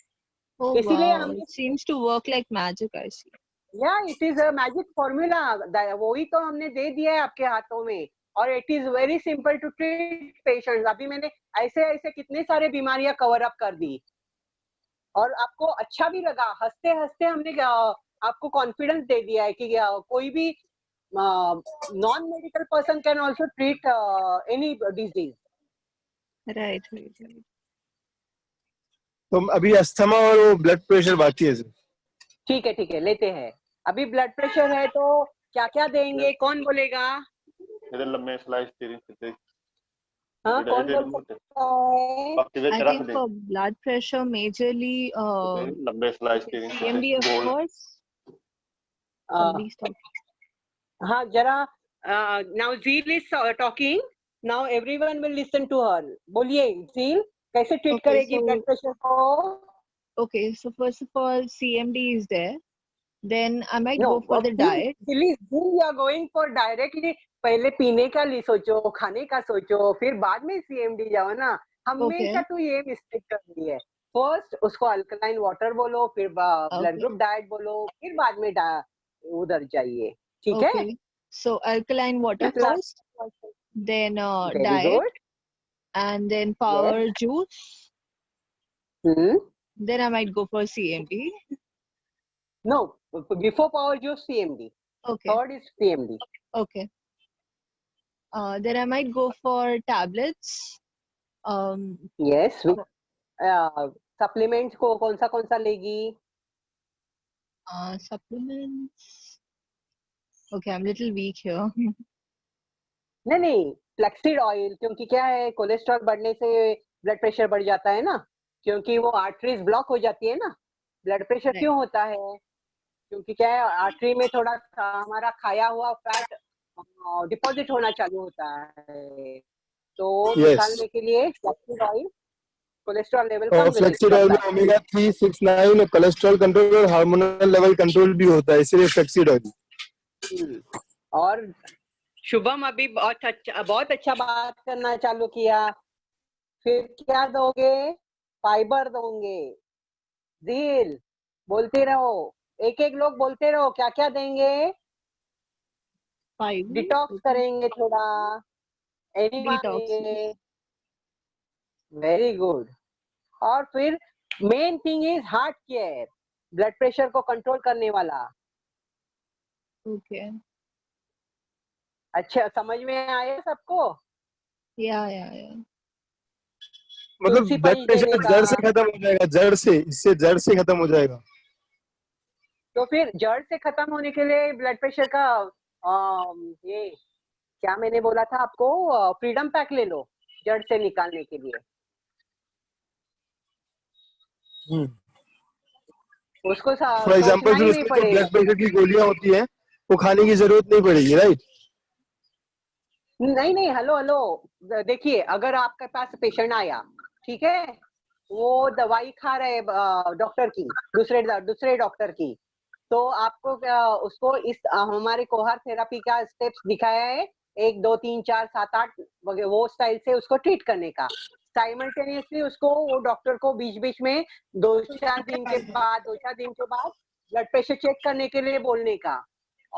Oh इसीलिए wow, हमने it seems to work like magic, I see. It is a magic formula. वही तो हमने दे दिया है आपके हाथों में, और it is very simple to treat patients. अभी मैंने ऐसे कितने सारे बीमारियां कवर अप कर दी, और आपको अच्छा भी लगा. हंसते हंसते हमने आपको कॉन्फिडेंस दे दिया है कि कोई भी non medical person can also treat any disease. Right. तो अभी अस्थमा और वो ब्लड प्रेशर बाकी है. ठीक है, लेते हैं. अभी ब्लड प्रेशर है, तो क्या क्या देंगे, कौन बोलेगा? लम्बे स्लाइस तेरी हाँ, कौन Dehydrated बोल होते हैं। सकता है? बाकी वे I रख think दें। for blood pressure, majorly लंबे स्लाइस के CMD, of goal course. Uh, Please talk. हाँ, जरा now Zeel is talking. Now everyone will listen to her. बोलिए Zeel, कैसे ट्रीट Okay, करेगी so- ब्लड प्रेशर को? Okay, so first of all, CMD is there. Then I might No, go for the diet. Zeel, you are going for directly. पहले पीने का सोचो, खाने का सोचो, फिर बाद में CMD जाओ ना. हमेशा तू ये मिस्टेक कर रही है. फर्स्ट उसको अल्कलाइन वाटर बोलो, फिर ब्लड ग्रुप डाइट बोलो, फिर बाद में उधर जाइए. ठीक है? Okay, so alkaline water first, then Very diet, good. and then power juice. Then I might go for CMD. No, before power juice, CMD. Okay, Third is CMD. okay. Then I might go for tablets. Yes. Supplements को कौन सा लेगी? Supplements. Okay, I'm a little weak here. नहीं, flaxseed oil, क्योंकि क्या है, cholesterol बढ़ने से ब्लड प्रेशर बढ़ जाता है ना, क्योंकि वो आर्टरीज ब्लॉक हो जाती है ना. ब्लड प्रेशर क्यों होता है? क्योंकि क्या है, आर्टरी में थोड़ा हमारा खाया हुआ फैट डिपॉजिट होना चालू होता है, तो निकालने के लिए फ्लैक्सीड ऑयल कोलेस्ट्रॉल लेवल कम फ्लैक्सीड ऑयल में करता है. ओमेगा 3, 6, 9 कोलेस्ट्रॉल कंट्रोल और हार्मोनल लेवल कंट्रोल भी होता है, इसलिए फ्लैक्सीड ऑयल. और शुभम अभी बहुत अच्छा बात करना चालू किया. फिर क्या दोगे? फाइबर दोगे. झील, बोलते रहो, एक लोग बोलते रहो, क्या क्या देंगे? डिटॉक्स करेंगे थोड़ा, एनिमा देंगे. Very good. और फिर main thing is heart care, blood pressure को कंट्रोल करने वाला. Okay. अच्छा, समझ में आया सबको? Yeah. मतलब ब्लड प्रेशर जड़ से खत्म हो जाएगा, जड़ से, इससे जड़ से खत्म हो जाएगा. तो फिर जड़ से खत्म होने के लिए ब्लड प्रेशर का ये क्या मैंने बोला था आपको, फ्रीडम पैक ले लो जड़ से निकालने के लिए. उसको फॉर एग्जांपल सोचना ही नहीं उसमें जो पड़ेगा. ब्लड प्रेशर की गोलियां होती हैं वो खाने की जरूरत नहीं पड़ेगी, राइट? नहीं, हेलो, देखिए, अगर आपके पास पेशेंट आया, ठीक है, वो दवाई खा रहे डॉक्टर की, दूसरे डॉक्टर की, तो आपको उसको इस हमारे कोहार थेरेपी का स्टेप्स दिखाया है, 1 2 3 4 7 8 वो स्टाइल से उसको ट्रीट करने का. साइमल्टेनियसली उसको वो डॉक्टर को बीच में 2-4 दिन के बाद ब्लड प्रेशर चेक करने के लिए बोलने का.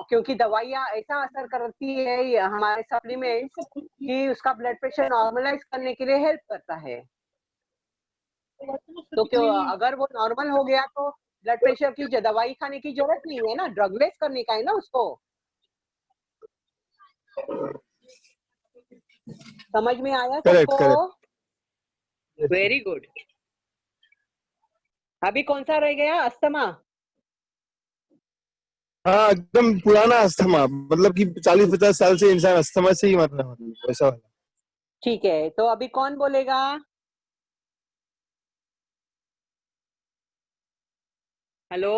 क्योंकि दवाइयाँ ऐसा असर करती है हमारे सप्लीमेंट्स कि उसका ब्लड प्रेशर नॉर्मलाइज करने के लिए हेल्प करता है. तो क्यों, अगर वो नॉर्मल हो गया तो ब्लड प्रेशर की दवाई खाने की जरूरत नहीं है ना, ड्रगलेस करने का है ना उसको. समझ में आया सबको? Very good. अभी कौन सा रह गया? अस्थमा. हाँ, एकदम पुराना अस्थमा, मतलब कि 40-50 साल से इंसान अस्थमा से ही मर रहा है, वैसा वाला. ठीक है, तो अभी कौन बोलेगा? हेलो,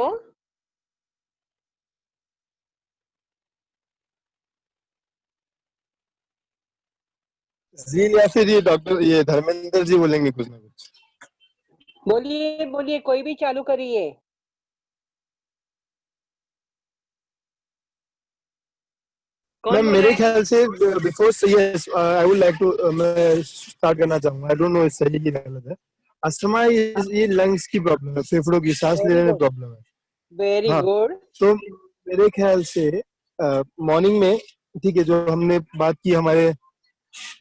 झील या फिर ये डॉक्टर, ये धर्मेंद्र जी बोलेंगे कुछ ना कुछ. बोलिए, कोई भी चालू करिए. मैम, मेरे ख्याल से before yes I would like to, मैं स्टार्ट करना चाहूंगा. आई डोंट नो इस सही की गलत है. अस्थमा ये लंग्स की प्रॉब्लम है, फेफड़ों की सांस लेने में प्रॉब्लम है. Very good. तो मेरे ख्याल से मॉर्निंग में, ठीक है, जो हमने बात की हमारे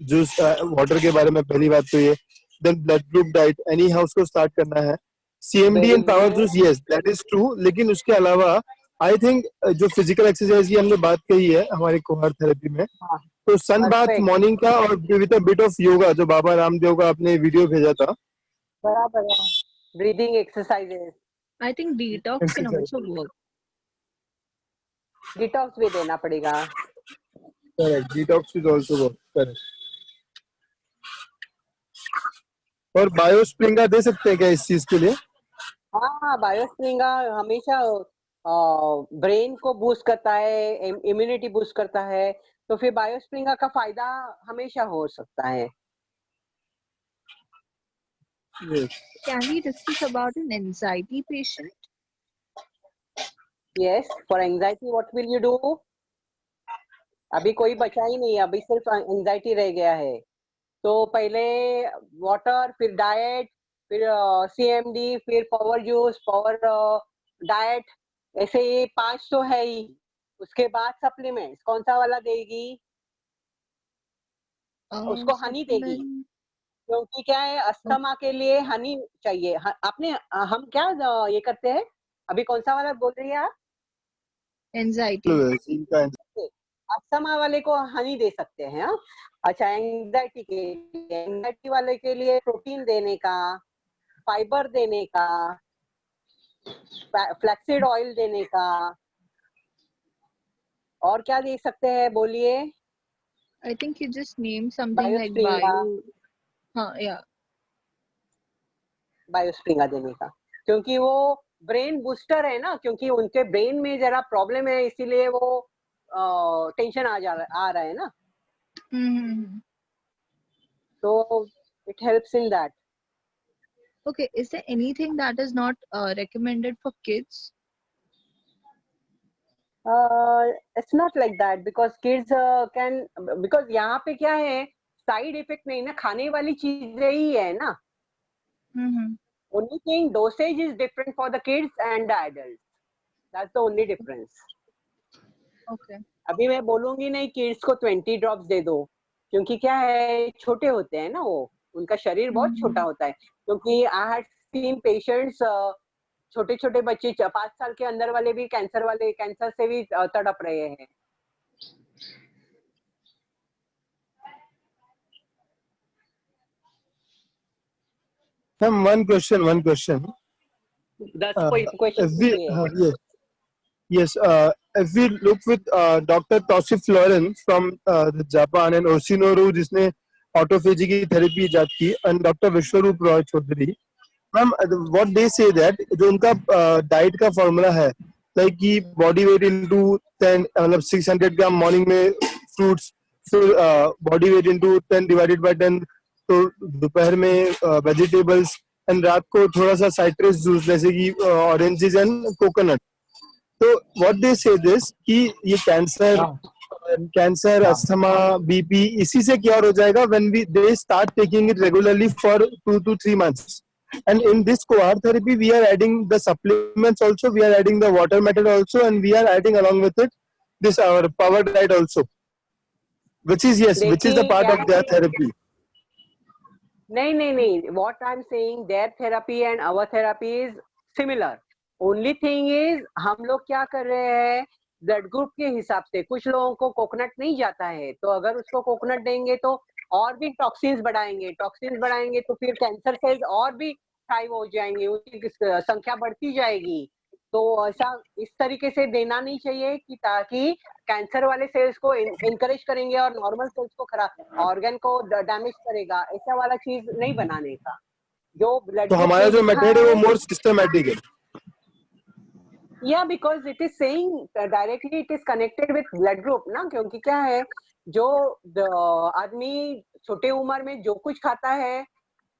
जूस वाटर के बारे में, पहली बात तो ये. Then blood group diet any house को स्टार्ट करना है. CMD and power juice, yes that is true. लेकिन उसके अलावा आई थिंक जो फिजिकल एक्सरसाइज की हमने बात कही है हमारी कोहार थेरेपी में, तो सन बाथ मॉर्निंग का और with a bit of yoga, जो बाबा रामदेव का आपने वीडियो भेजा था. बराबर है. Breathing exercises. I think detox can also work. Detox भी देना पड़ेगा. Correct, detox is also work. Correct. और बायोस्प्रिंगा दे सकते हैं क्या इस चीज के लिए? हाँ, बायोस्प्रिंगा हमेशा ब्रेन को बूस्ट करता है, इम्यूनिटी बूस्ट करता है, तो फिर बायोस्प्रिंगा का फायदा हमेशा हो सकता है। Yes. Can we discuss about an anxiety patient? Yes, for anxiety what will you do? अभी कोई बचा ही नहीं, अभी सिर्फ एंजाइटी रह गया है। तो पहले वाटर, फिर डाइट, फिर सीएमडी, फिर पावर जूस, पावर डाइट, ऐसे ये 5 तो है ही। उसके बाद सप्लीमेंट्स कौन सा वाला देगी? उसको हनी देगी, Supplement. क्योंकि क्या है, अस्थमा के लिए हनी चाहिए। आपने हम क्या ये करते हैं? अभी कौन सा वाला बोल रही है आप? Anxiety. इनका अस्थमा वाले को हनी दे सकते हैं। हाँ? अच्छा, एंजाइटी वाले के लिए प्रोटीन देने का, फाइबर देने का, फ्लैक्सीड ऑयल देने का, और क्या दे सकते हैं बोलिए? I think you just named something like बायोस्प्रिंगा, हाँ, yeah. बायोस्प्रिंगा देने का, क्योंकि वो ब्रेन बूस्टर है ना, क्योंकि उनके ब्रेन में जरा प्रॉब्लम है, इसीलिए वो टेंशन आ रहा है ना, Mm-hmm. तो it helps in that. Okay, is there anything that is not recommended for kids? It's not like that because kids can, because यहाँ पे क्या है, साइड इफेक्ट नहीं ना, खाने वाली चीजें ही है ना। Mm-hmm. Only thing, dosage is different for the kids and the adults. That's the only difference. Okay. अभी मैं बोलूंगी नहीं किड्स को 20 ड्रॉप्स दे दो, क्योंकि क्या है, छोटे होते हैं ना वो, उनका शरीर बहुत छोटा होता है। क्योंकि आई हैड सीन पेशेंट्स, छोटे छोटे बच्चे 5 साल के अंदर वाले भी कैंसर से भी तड़प रहे हैं। Ma'am, one question. That's question. Yes. If we look with Dr. Tausif Lauren from Japan and Oshinoru, जिसने autophagy की therapy इजाद की, and Dr. Vishwaroop Roy Chaudhary, ma'am what they say that जो उनका डाइट का फॉर्मूला है, like कि body weight into 10, मतलब 600 ग्राम मॉर्निंग में फ्रूट्स, फिर body weight into 10 divided by 10, तो दोपहर में वेजिटेबल्स, एंड रात को थोड़ा सा साइट्रस जूस जैसे कि ऑरेंजेस एंड कोकोनट। तो व्हाट दे से दिस कि ये कैंसर, अस्थमा, बीपी इसी से क्योर हो जाएगा when they start taking it regularly for 2 to 3 months. And in this cohort therapy, we are adding the supplements also, we are adding the water method also, and we are adding along with it this our power diet also, which is which is the part of their therapy. नहीं, what I'm saying, their therapy and our therapy is similar. Only thing is हम लोग क्या कर रहे हैं, blood group के हिसाब से। कुछ लोगों को कोकोनट नहीं जाता है, तो अगर उसको कोकोनट देंगे तो और भी टॉक्सिन्स बढ़ाएंगे, तो फिर कैंसर सेल्स और भी थ्राइव हो जाएंगे, उनकी संख्या बढ़ती जाएगी। तो ऐसा इस तरीके से देना नहीं चाहिए कि ताकि कैंसर वाले सेल्स को इनकरेज करेंगे और नॉर्मल सेल्स को खराब, ऑर्गन को डैमेज करेगा, ऐसा वाला चीज नहीं बनाने का। जो ब्लड तो हमारा जो मेथड है वो मोर सिस्टमैटिक है। Yeah, because it is saying directly it is connected with blood group ना, क्योंकि क्या है, जो आदमी छोटे उम्र में जो कुछ खाता है,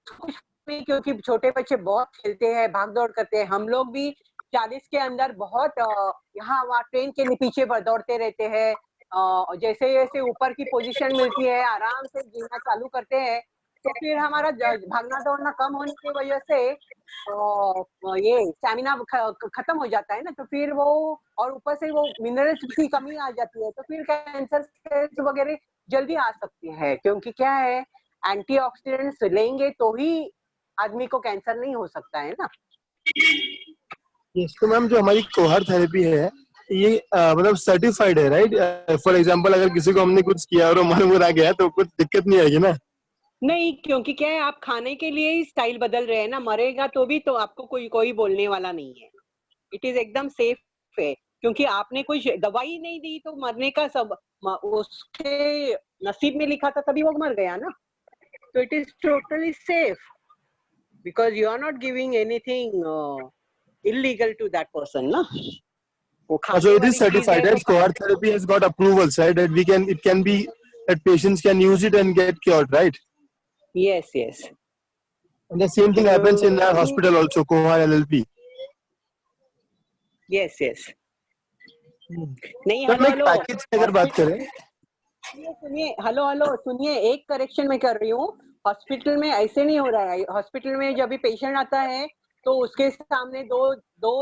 कुछ नहीं, क्योंकि छोटे बच्चे बहुत खेलते हैं, भाग दौड़ करते हैं। हम लोग भी 40 के अंदर बहुत यहाँ वहाँ ट्रेन के पीछे दौड़ते रहते हैं। जैसे जैसे ऊपर की पोजीशन मिलती है, आराम से जीना चालू करते हैं, तो फिर हमारा भागना दौड़ना कम होने की वजह से ये स्टैमिना खत्म हो जाता है ना, तो फिर वो, और ऊपर से वो मिनरल्स की कमी आ जाती है, तो फिर कैंसर सेल्स वगैरह जल्दी आ सकती है। क्योंकि क्या है, एंटीऑक्सीडेंट्स लेंगे तो ही आदमी को कैंसर नहीं हो सकता है ना। यस, तो मैम जो हमारी कोहर थेरेपी है ये मतलब सर्टिफाइड है, राइट? फॉर एग्जांपल अगर किसी को हमने कुछ किया और मन मुरा गया तो कुछ दिक्कत नहीं आएगी ना? नहीं, क्योंकि क्या है, आप खाने के लिए ही स्टाइल बदल रहे हैं ना, मरेगा तो भी तो आपको कोई बोलने वाला नहीं है। इट इज एकदम सेफ है, क्योंकि आपने कुछ दवाई नहीं दी तो मरने का सब उसके नसीब में लिखा था, तभी वो मर गया ना। तो it is totally safe. because you are not giving anything illegal to that person, na? वो खाने So it वाली is चीज है certified, तो right? Cohort therapy has got approvals, right? That it can be, that patients can use it and get cured, right? yes, yes. And the same thing happens in our hospital also, Cohort LLP. yes, yes. नहीं, तो hello हम एक hello, package की अगर बात करें, सुनिए, hello hello, सुनिए, एक करेक्शन मैं कर रही हूँ। हॉस्पिटल में ऐसे नहीं हो रहा है। हॉस्पिटल में जब भी पेशेंट आता है तो उसके सामने दो दो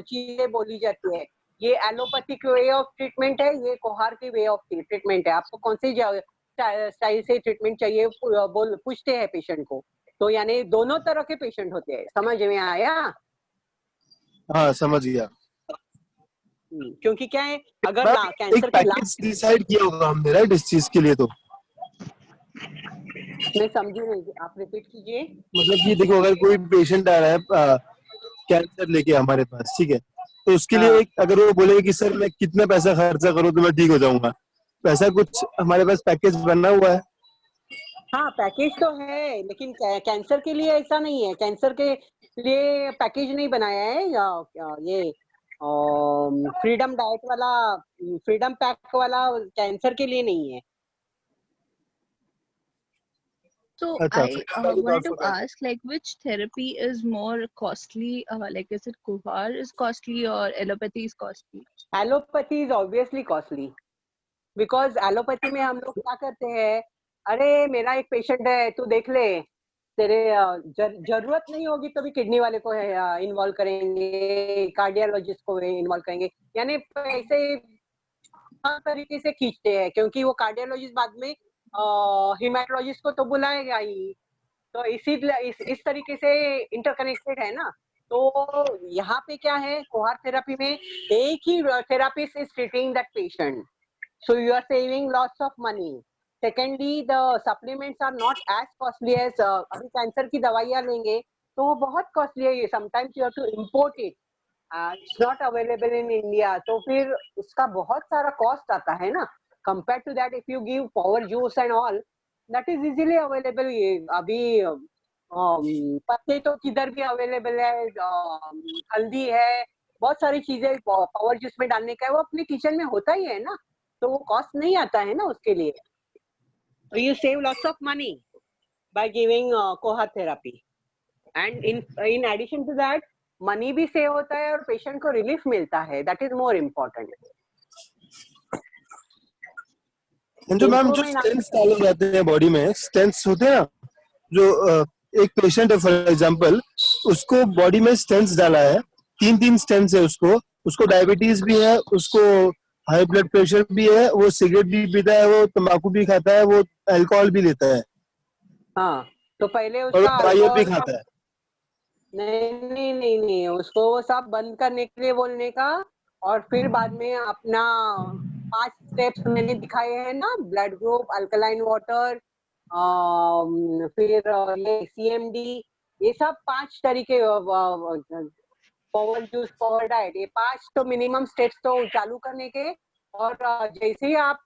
चीजें बोली जाती है। ये एलोपैथिक वे ऑफ ट्रीटमेंट है, ये कोहार की वे ऑफ ट्रीटमेंट है। आपको कौन सी स्टाइल से ट्रीटमेंट चाहिए पूछते हैं पेशेंट को। तो यानी दोनों तरह के पेशेंट होते हैं। समझ में आया? हाँ समझ गया। क्योंकि क्या है, अगर एक कैंसर के पैकेज डिसाइड किया होगा हमने, राइट, इस चीज के लिए। तो मैं समझी नहीं, आप रिपीट कीजिए। मतलब कि देखो, अगर कोई पेशेंट आ रहा है कैंसर लेके हमारे पास, ठीक है, तो उसके लिए अगर वो बोले कि सर मैं कितना पैसा खर्चा करूँ तो मैं ठीक हो जाऊंगा, तो ऐसा कुछ हमारे पास पैकेज बना हुआ है। हाँ, पैकेज तो है, लेकिन कैंसर के लिए ऐसा नहीं है। कैंसर के लिए पैकेज नहीं बनाया है। ये फ्रीडम डाइट वाला, फ्रीडम पैक वाला कैंसर के लिए नहीं है। So अच्छा, I wanted to ask, like, which therapy is more costly? Like, is it Kovar is costly or allopathy is costly? Allopathy is obviously costly, because allopathy में हम लोग क्या करते हैं, अरे मेरा एक पेशेंट है, तू देख ले, तेरे जरूरत नहीं होगी तो भी किडनी वाले को इन्वॉल्व करेंगे, कार्डियोलॉजिस्ट को इन्वॉल्व करेंगे, यानी पैसे हर तरीके से खींचते हैं, क्योंकि वो कार्डियोलॉजिस्ट बाद में हिमेटोलॉजिस्ट को तो बुलाएगा ही। तो इस तरीके से इंटरकनेक्टेड है ना। तो यहाँ पे क्या है, कोहार थेरेपी में एक ही therapist is treating that patient, so you are saving lots of money. Secondly, the supplements are not as costly as अभी कैंसर की दवाइयाँ लेंगे तो वो बहुत कॉस्टली है। Sometimes you have to import it, it's not available in India, तो फिर उसका बहुत सारा कॉस्ट आता है ना। Compare to that, if you give power juice and all, that is easily available. ये अभी पत्ते तो किधर भी अवेलेबल है, हल्दी है, बहुत सारी चीजें पावर जूस में डालने का है, वो अपने किचन में होता ही है ना, तो वो कॉस्ट नहीं आता है ना उसके लिए। So you save lots of money by giving कोहार therapy, and in addition to that, money भी सेव होता है और पेशेंट को रिलीफ मिलता है, दैट इज मोर इम्पोर्टेंट। जो मैम जो स्टेंट्स डाले जाते हैं बॉडी में, स्टेंट्स होते हैं ना, जो एक पेशेंट है फॉर एग्जांपल, उसको बॉडी में स्टेंट्स डाला है, 3 स्टेंट्स है, उसको डायबिटीज भी है, उसको हाई ब्लड प्रेशर भी है, वो सिगरेट भी पीता है, वो तंबाकू भी खाता है, वो अल्कोहल भी लेता है। हाँ, तो पहले और उसका दवाइयाँ भी खाता है। नहीं, उसको वो सब बंद करने के लिए बोलने का, और फिर बाद में अपना 5 स्टेप्स मैंने दिखाए हैं ना, ब्लड ग्रुप, अल्कलाइन वाटर, फिर ये CMD, ये सब 5 तरीके, पावर जूस, पावर डाइट, ये 5 तो मिनिमम स्टेप्स तो चालू करने के। और जैसे ही आप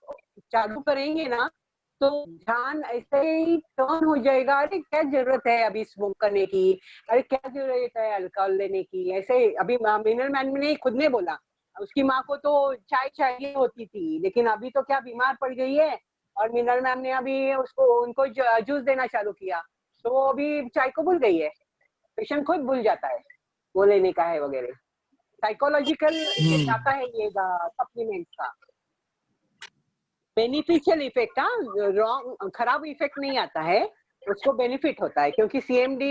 चालू करेंगे ना, तो ध्यान ऐसे ही टर्न हो जाएगा, अरे क्या जरूरत है अभी स्मोक करने की, अरे क्या जरूरत है अल्कोहल लेने की। ऐसे अभी मिनरल मैन ने खुद ने बोला, उसकी माँ को तो चाय चाहिए होती थी, लेकिन अभी तो क्या बीमार पड़ गई है, और मिनरल मैम ने अभी उनको जूस देना चालू किया, तो वो अभी चाय को भूल गई है। पेशेंट खुद भूल जाता है वो लेने का है वगैरह। साइकोलॉजिकल इफेक्ट आता है ये सप्लीमेंट का, बेनिफिशियल इफेक्ट। रॉन्ग खराब इफेक्ट नहीं आता है, उसको बेनिफिट होता है, क्योंकि CMD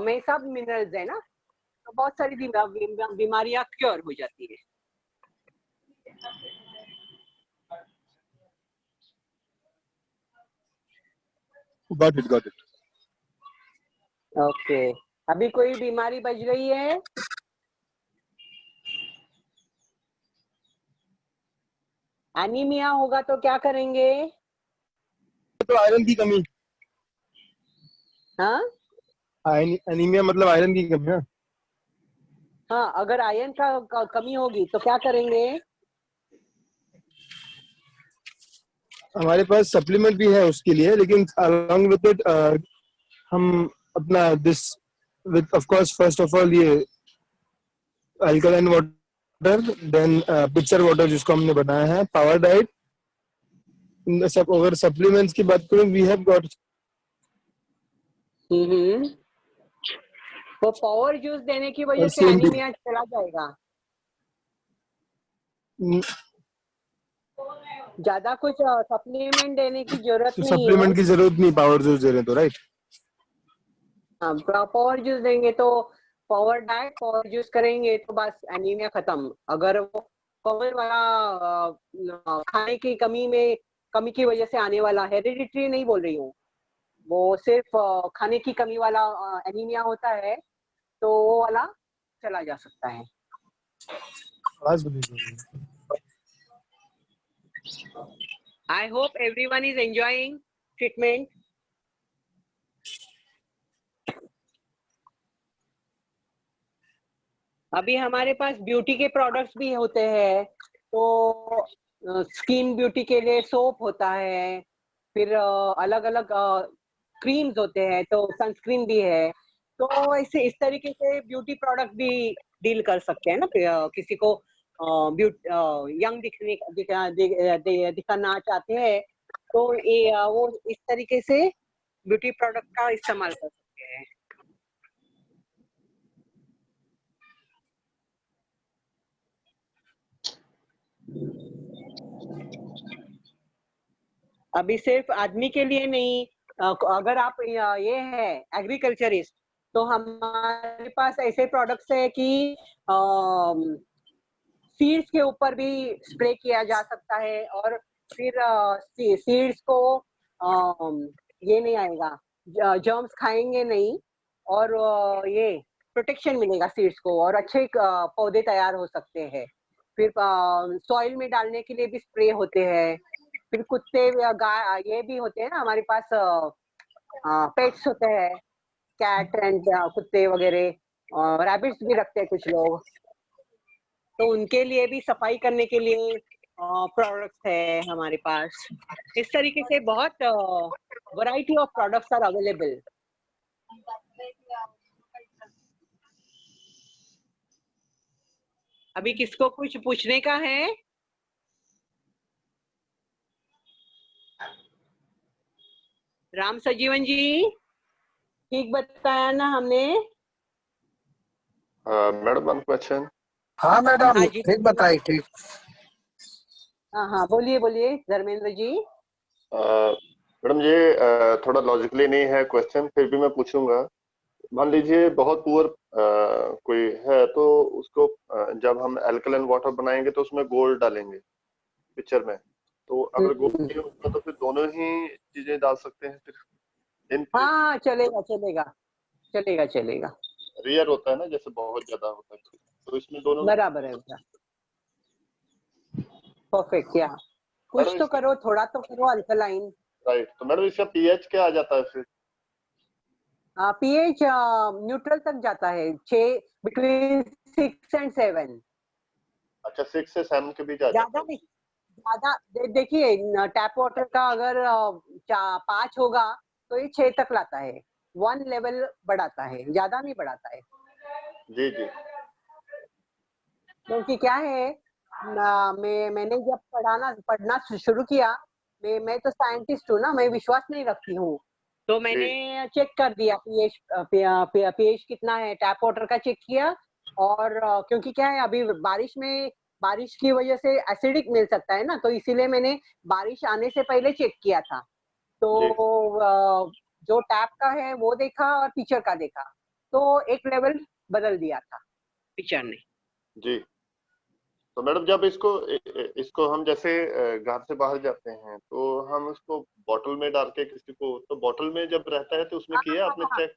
में सब मिनरल्स है ना, तो बहुत सारी बीमारियां क्योर हो जाती है। Got it. ओके, अभी कोई बीमारी बच रही है? एनीमिया होगा तो क्या करेंगे? तो आयरन की कमी। हाँ, एनीमिया मतलब आयरन की कमी है। हाँ, अगर आयरन का कमी होगी तो क्या करेंगे? हमारे पास सप्लीमेंट भी है उसके लिए, लेकिन अलॉन्ग विद इट हम अपना this with of course first of all ये alkaline water, then pitcher water जिसको हमने बनाया है, power diet. सब अगर supplements की बात करें, we have got वो पावर जूस देने की वजह और से CMB एनीमिया चला जाएगा। ज्यादा कुछ सप्लीमेंट देने की जरूरत नहीं है। सप्लीमेंट की जरूरत नहीं, पावर जूस दे रहे तो राइट। पावर जूस देंगे तो पावर डाइट पावर जूस करेंगे तो बस एनीमिया खत्म। अगर वो कॉमन वाला खाने की कमी की वजह से आने वाला, हेरिडिटरी नहीं बोल रही हूँ, वो सिर्फ खाने की कमी वाला एनीमिया होता है तो वो वाला चला जा सकता है। I hope everyone is enjoying treatment. अभी हमारे पास ब्यूटी के प्रोडक्ट्स भी होते हैं, तो स्किन ब्यूटी के लिए सोप होता है, फिर अलग अलग क्रीम्स होते हैं, तो सनस्क्रीन भी है। तो ऐसे इस तरीके से ब्यूटी प्रोडक्ट भी डील कर सकते हैं ना। किसी को यंग दिखाना चाहते हैं तो वो इस तरीके से ब्यूटी प्रोडक्ट का इस्तेमाल कर सकते हैं। अभी सिर्फ आदमी के लिए नहीं, अगर आप ये है एग्रीकल्चरिस्ट, तो हमारे पास ऐसे प्रोडक्ट्स है कि सीड्स के ऊपर भी स्प्रे किया जा सकता है, और फिर सीड्स को ये नहीं आएगा, जर्म्स खाएंगे नहीं, और ये प्रोटेक्शन मिलेगा सीड्स को, और अच्छे पौधे तैयार हो सकते हैं। फिर सॉइल में डालने के लिए भी स्प्रे होते हैं। फिर कुत्ते गाय ये भी होते हैं ना हमारे पास, पेट्स होते हैं, कैट एंड कुत्ते वगैरह, रैबिट्स भी रखते हैं कुछ लोग, तो उनके लिए भी सफाई करने के लिए प्रोडक्ट्स है हमारे पास। इस तरीके से बहुत variety of products are available. अभी किसको कुछ पूछने का है? राम सजीवन जी, ठीक बताया ना हमने? Madam one question. हाँ मैडम, हाँ जी, ठीक बताई, ठीक। हाँ बोलिए बोलिए धर्मेंद्र जी। मैडम ये थोड़ा लॉजिकली नहीं है क्वेश्चन, फिर भी मैं पूछूंगा। मान लीजिए बहुत पुअर कोई है, तो उसको जब हम एल्कलाइन वाटर बनाएंगे तो उसमें गोल्ड डालेंगे पिक्चर में, तो अगर गोल्ड नहीं होगा तो फिर दोनों ही चीजें डाल सकते हैं फिर। हाँ चलेगा चलेगा चलेगा चलेगा। रेयर होता है ना, जैसे बहुत ज्यादा होता है, तो इसमें दोनों बराबर है, परफेक्ट। या कुछ तो करो, थोड़ा तो करो अल्कलाइन। राइट। तो मैडम इसका पीएच क्या आ जाता है फिर? पीएच न्यूट्रल तक जाता है, 6 बिटवीन 6 and 7। अच्छा, 6 से 7 के बीच आ जाता ज्यादा नहीं, ज्यादा देखिए टैप वाटर का अगर 5 होगा तो ये 6 तक लाता है, 1 लेवल बढ़ाता है, ज्यादा नहीं बढ़ाता है। जी जी। क्योंकि क्या है, मैंने जब पढ़ना शुरू किया, मैं तो साइंटिस्ट हूँ ना, मैं विश्वास नहीं रखती हूँ, तो मैंने चेक कर दिया पीएच कितना है, टैप वाटर का चेक किया। और क्योंकि क्या है, अभी बारिश की वजह से एसिडिक मिल सकता है ना, तो इसीलिए मैंने बारिश आने से पहले चेक किया था। तो जो टैप का है वो देखा और पिक्चर का देखा, तो एक लेवल बदल दिया था पिक्चर ने। जी। तो मैडम जब इसको हम जैसे घर से बाहर जाते हैं तो हम उसको बॉटल में डाल के किसी को, तो बॉटल में जब रहता है तो उसमें किया आपने चेक?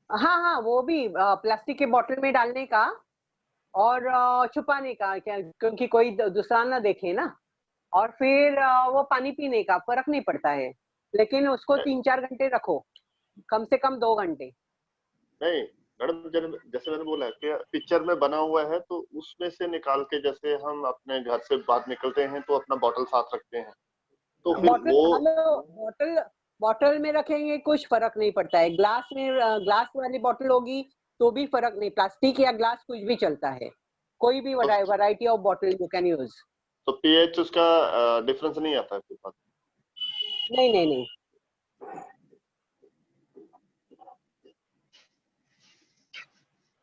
हाँ वो भी प्लास्टिक के बॉटल में डालने का और छुपाने का, क्या, क्योंकि कोई दूसरा ना देखे ना, और फिर वो पानी पीने का, फर्क नहीं पड़ता है, लेकिन उसको 3-4 घंटे रखो, कम से कम 2 घंटे। नहीं मैडम, जैसे मैंने बोला कि पिक्चर में बना हुआ है, तो उसमें से निकाल के जैसे हम अपने घर से बाहर निकलते हैं तो अपना बॉटल साथ रखते हैं, तो फिर वो बॉटल में रखेंगे कुछ फर्क नहीं पड़ता है, ग्लास में ग्लास वाली बॉटल होगी तो भी फर्क नहीं, प्लास्टिक या ग्लास कुछ भी चलता है, कोई भी variety of bottle you can use. तो पीएच उसका डिफरेंस नहीं आता आपके पास? नहीं नहीं नहीं,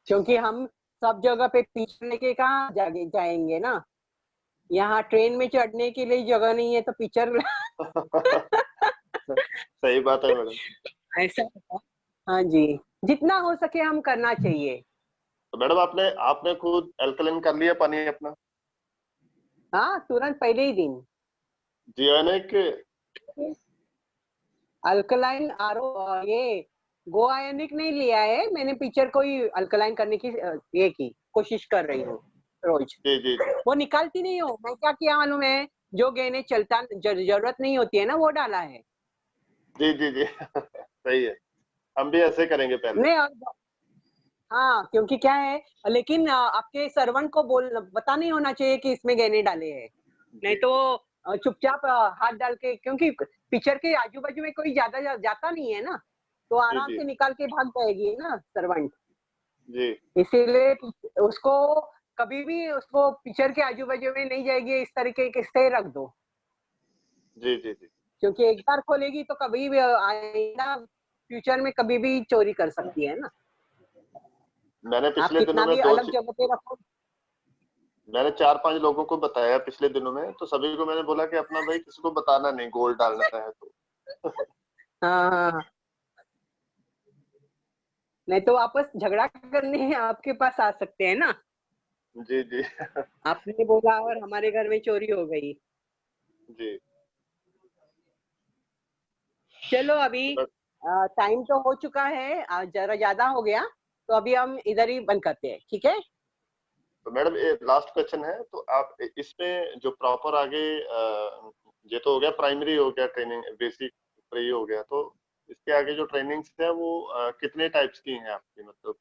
क्योंकि हम सब जगह पे पीछे लेके कहाँ जाएंगे ना, यहाँ ट्रेन में चढ़ने के लिए जगह नहीं है तो पिक्चर सही बात है मैडम। ऐसा होता है। हाँ जी, जितना हो सके हम करना चाहिए। तो मैडम आपने खुद एल्कलाइन कर लिया पानी अपना? हाँ, तुरंत पहले ही दिन जियानिक अल्कलाइन आरओ, ये गो आयोनिक नहीं लिया है मैंने, पिक्चर को ही अल्कलाइन करने की ये की कोशिश कर रही हूँ रोज। जी जी जी वो निकालती नहीं हूँ मैं, क्या किया मालूम है, जो गहने चलता जरूरत नहीं होती है ना वो डाला है। जी जी जी सही है, हम भी ऐसे करेंगे पहले। नहीं और हाँ, क्योंकि क्या है, लेकिन आपके सर्वेंट को पता नहीं होना चाहिए कि इसमें गहने डाले हैं, नहीं तो चुपचाप हाथ डाल के, क्योंकि पिक्चर के आजू बाजू में कोई ज्यादा जाता नहीं है ना, तो आराम जी से निकाल के भाग जाएगी ना सर्वेंट, जी इसीलिए उसको कभी भी उसको पिक्चर के आजू बाजू में नहीं जाएगी, इस तरीके से रख दो, जी जी जी क्योंकि एक बार खोलेगी तो कभी भी आईना फ्यूचर में कभी भी चोरी कर सकती है ना। मैंने आप पिछले कितना दिनों में भी अलग जगह पे रखो। मैंने 4-5 लोगों को बताया पिछले दिनों में, तो सभी को मैंने बोला कि अपना भाई किसी को बताना नहीं गोल्ड डालना है तो हाँ हाँ, नहीं तो वापस झगड़ा करने आपके पास आ सकते हैं ना, जी जी आपने बोला और हमारे घर में चोरी हो गई। जी चलो अभी टाइम तो हो चुका है, जरा ज्यादा हो गया, तो अभी हम इधर ही बंद करते हैं, ठीक है? तो मैडम ये लास्ट क्वेश्चन है, तो आप इसमें जो प्रॉपर आगे ये तो हो गया, प्राइमरी हो गया ट्रेनिंग, बेसिक प्री हो गया, तो इसके आगे जो ट्रेनिंग्स है वो कितने टाइप्स की हैं आपकी, मतलब?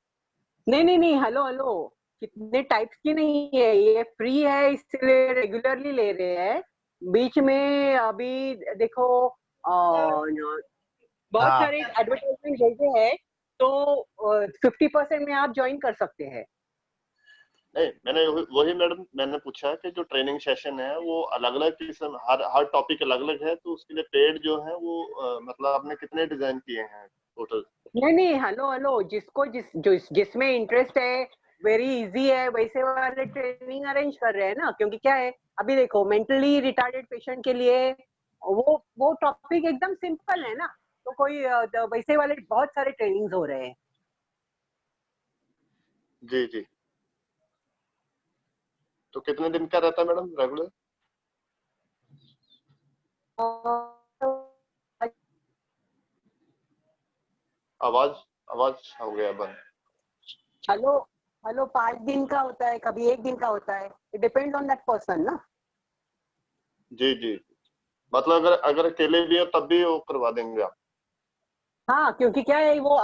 नहीं नहीं नहीं, हेलो हेलो, कितने टाइप्स की नहीं है, ये फ्री है इसलिए रेगुलरली ले रहे हैं। बीच में अभी देखो बहुत हाँ सारे एडवर्टाइजमेंट भेजे हैं, तो 50% में आप ज्वाइन कर सकते हैं। नहीं, मैंने वही मैडम मैंने पूछा कि जो ट्रेनिंग सेशन है वो अलग अलग किस्म, हर टॉपिक अलग अलग है, तो उसके लिए पेड जो है वो मतलब आपने कितने डिजाइन किए हैं टोटल? नहीं नहीं, हेलो हेलो, जिसको जिसमें इंटरेस्ट है, वेरी इजी है, वैसे वाले ट्रेनिंग अरेंज कर रहे हैं ना, क्योंकि क्या है, अभी देखो मेंटली रिटार्डेड पेशेंट के लिए वो टॉपिक एकदम सिंपल है ना, तो कोई तो वैसे वाले बहुत सारे ट्रेनिंग्स हो रहे हैं। जी जी, तो कितने दिन का रहता है मैडम रेगुलर? आवाज आवाज हो गया बंद। हेलो हेलो, 5 दिन का होता है, कभी 1 दिन का होता है, it depend on that person ना। जी जी, मतलब अगर अगर अकेले भी हो तब भी वो करवा देंगे आप? हाँ, क्योंकि क्या है, वो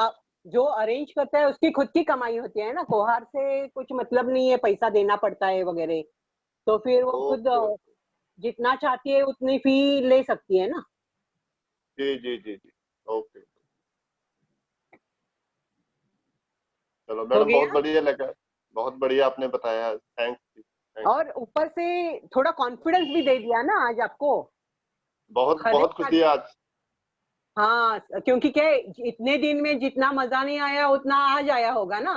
जो अरेंज करता है उसकी खुद की कमाई होती है ना, कोहार से कुछ मतलब नहीं है, पैसा देना पड़ता है वगैरह, तो फिर वो खुद ओके ओके, जितना चाहती है उतनी फी ले सकती है ना। जी जी जी जी, ओके। चलो हो मैडम, बहुत गया। बढ़िया लगा, बहुत बढ़िया आपने बताया, थैंक्स। और ऊपर से थोड़ा कॉन्फिडेंस भी दे दिया ना आज आपको, बहुत हर बहुत एक खुशी है आज। हाँ, क्योंकि क्या है, इतने दिन में जितना मजा नहीं आया उतना आज आया होगा ना।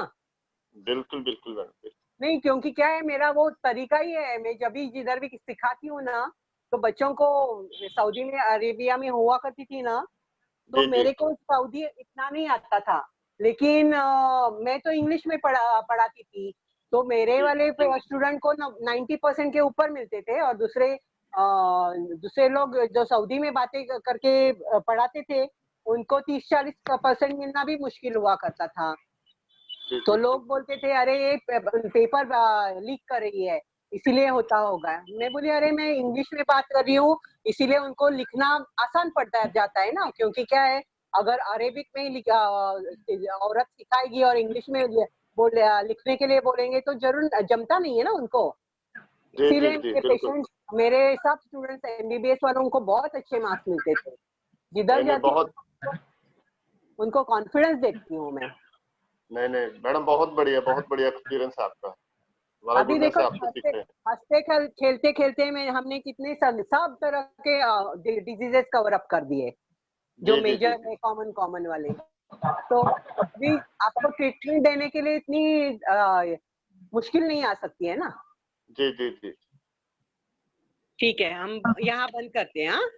बिल्कुल बिल्कुल मैडम, बिल्कुल। नहीं, क्योंकि क्या है, मेरा वो तरीका ही है, मैं जब भी जिधर भी सिखाती हूँ ना, तो बच्चों को, सऊदी में अरेबिया में हुआ करती थी ना, तो जी जी मेरे को सऊदी इतना नहीं आता था, लेकिन मैं तो इंग्लिश में पढ़ाती थी, तो मेरे जी वाले स्टूडेंट को 90% के ऊपर मिलते थे, और दूसरे लोग जो सऊदी में बातें करके पढ़ाते थे, उनको 30-40% मिलना भी मुश्किल हुआ करता था। जी तो जी लोग बोलते थे, अरे ये पेपर लीक कर रही है, इसीलिए होता होगा। मैं बोली, अरे मैं इंग्लिश में बात कर रही हूँ, इसीलिए उनको लिखना आसान पड़ता जाता है ना, क्योंकि क्या है, अगर अरेबिक में औरत सिखाएगी और इंग्लिश में लिखने के लिए बोलेंगे तो जरूर जमता नहीं है ना उनको। जी इसीलिए जी, मेरे बिल्कुल। पेशेंट, मेरे सब स्टूडेंट्स एमबीबीएस वालों को बहुत अच्छे मार्क्स मिलते थे। जिधर नहीं, नहीं, जाती हूँ बहुत उनको कॉन्फिडेंस देती हूँ मैं। नहीं नहीं मैडम, बहुत बढ़िया एक्सपीरियंस है आपका। हमारा अभी गुडनेस देखो से आपसे सीख रहे हैं। हंसते खेलते खेलते में हमने कितने सब तरह के डिजीजेस कवर अप कर दिए जो जी, जी, जी, मेजर जी। है, कॉमन वाले। तो अभी आपको ट्रीटमेंट देने के लिए इतनी मुश्किल नहीं आ सकती है ना। जी, जी, जी। ठीक है, हम यहाँ बंद करते हैं। हाँ,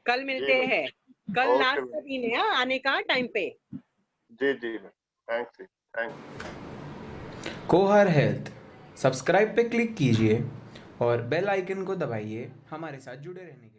कल मिलते जी, हैं। कल ओके लास्ट मैडम। दिन है आने का टाइम पे। जी, जी, थैंक्स जी, थैंक्स। कोहर हेल्थ सब्सक्राइब पे क्लिक कीजिए और बेल आइकन को दबाइए हमारे साथ जुड़े रहने के लिए।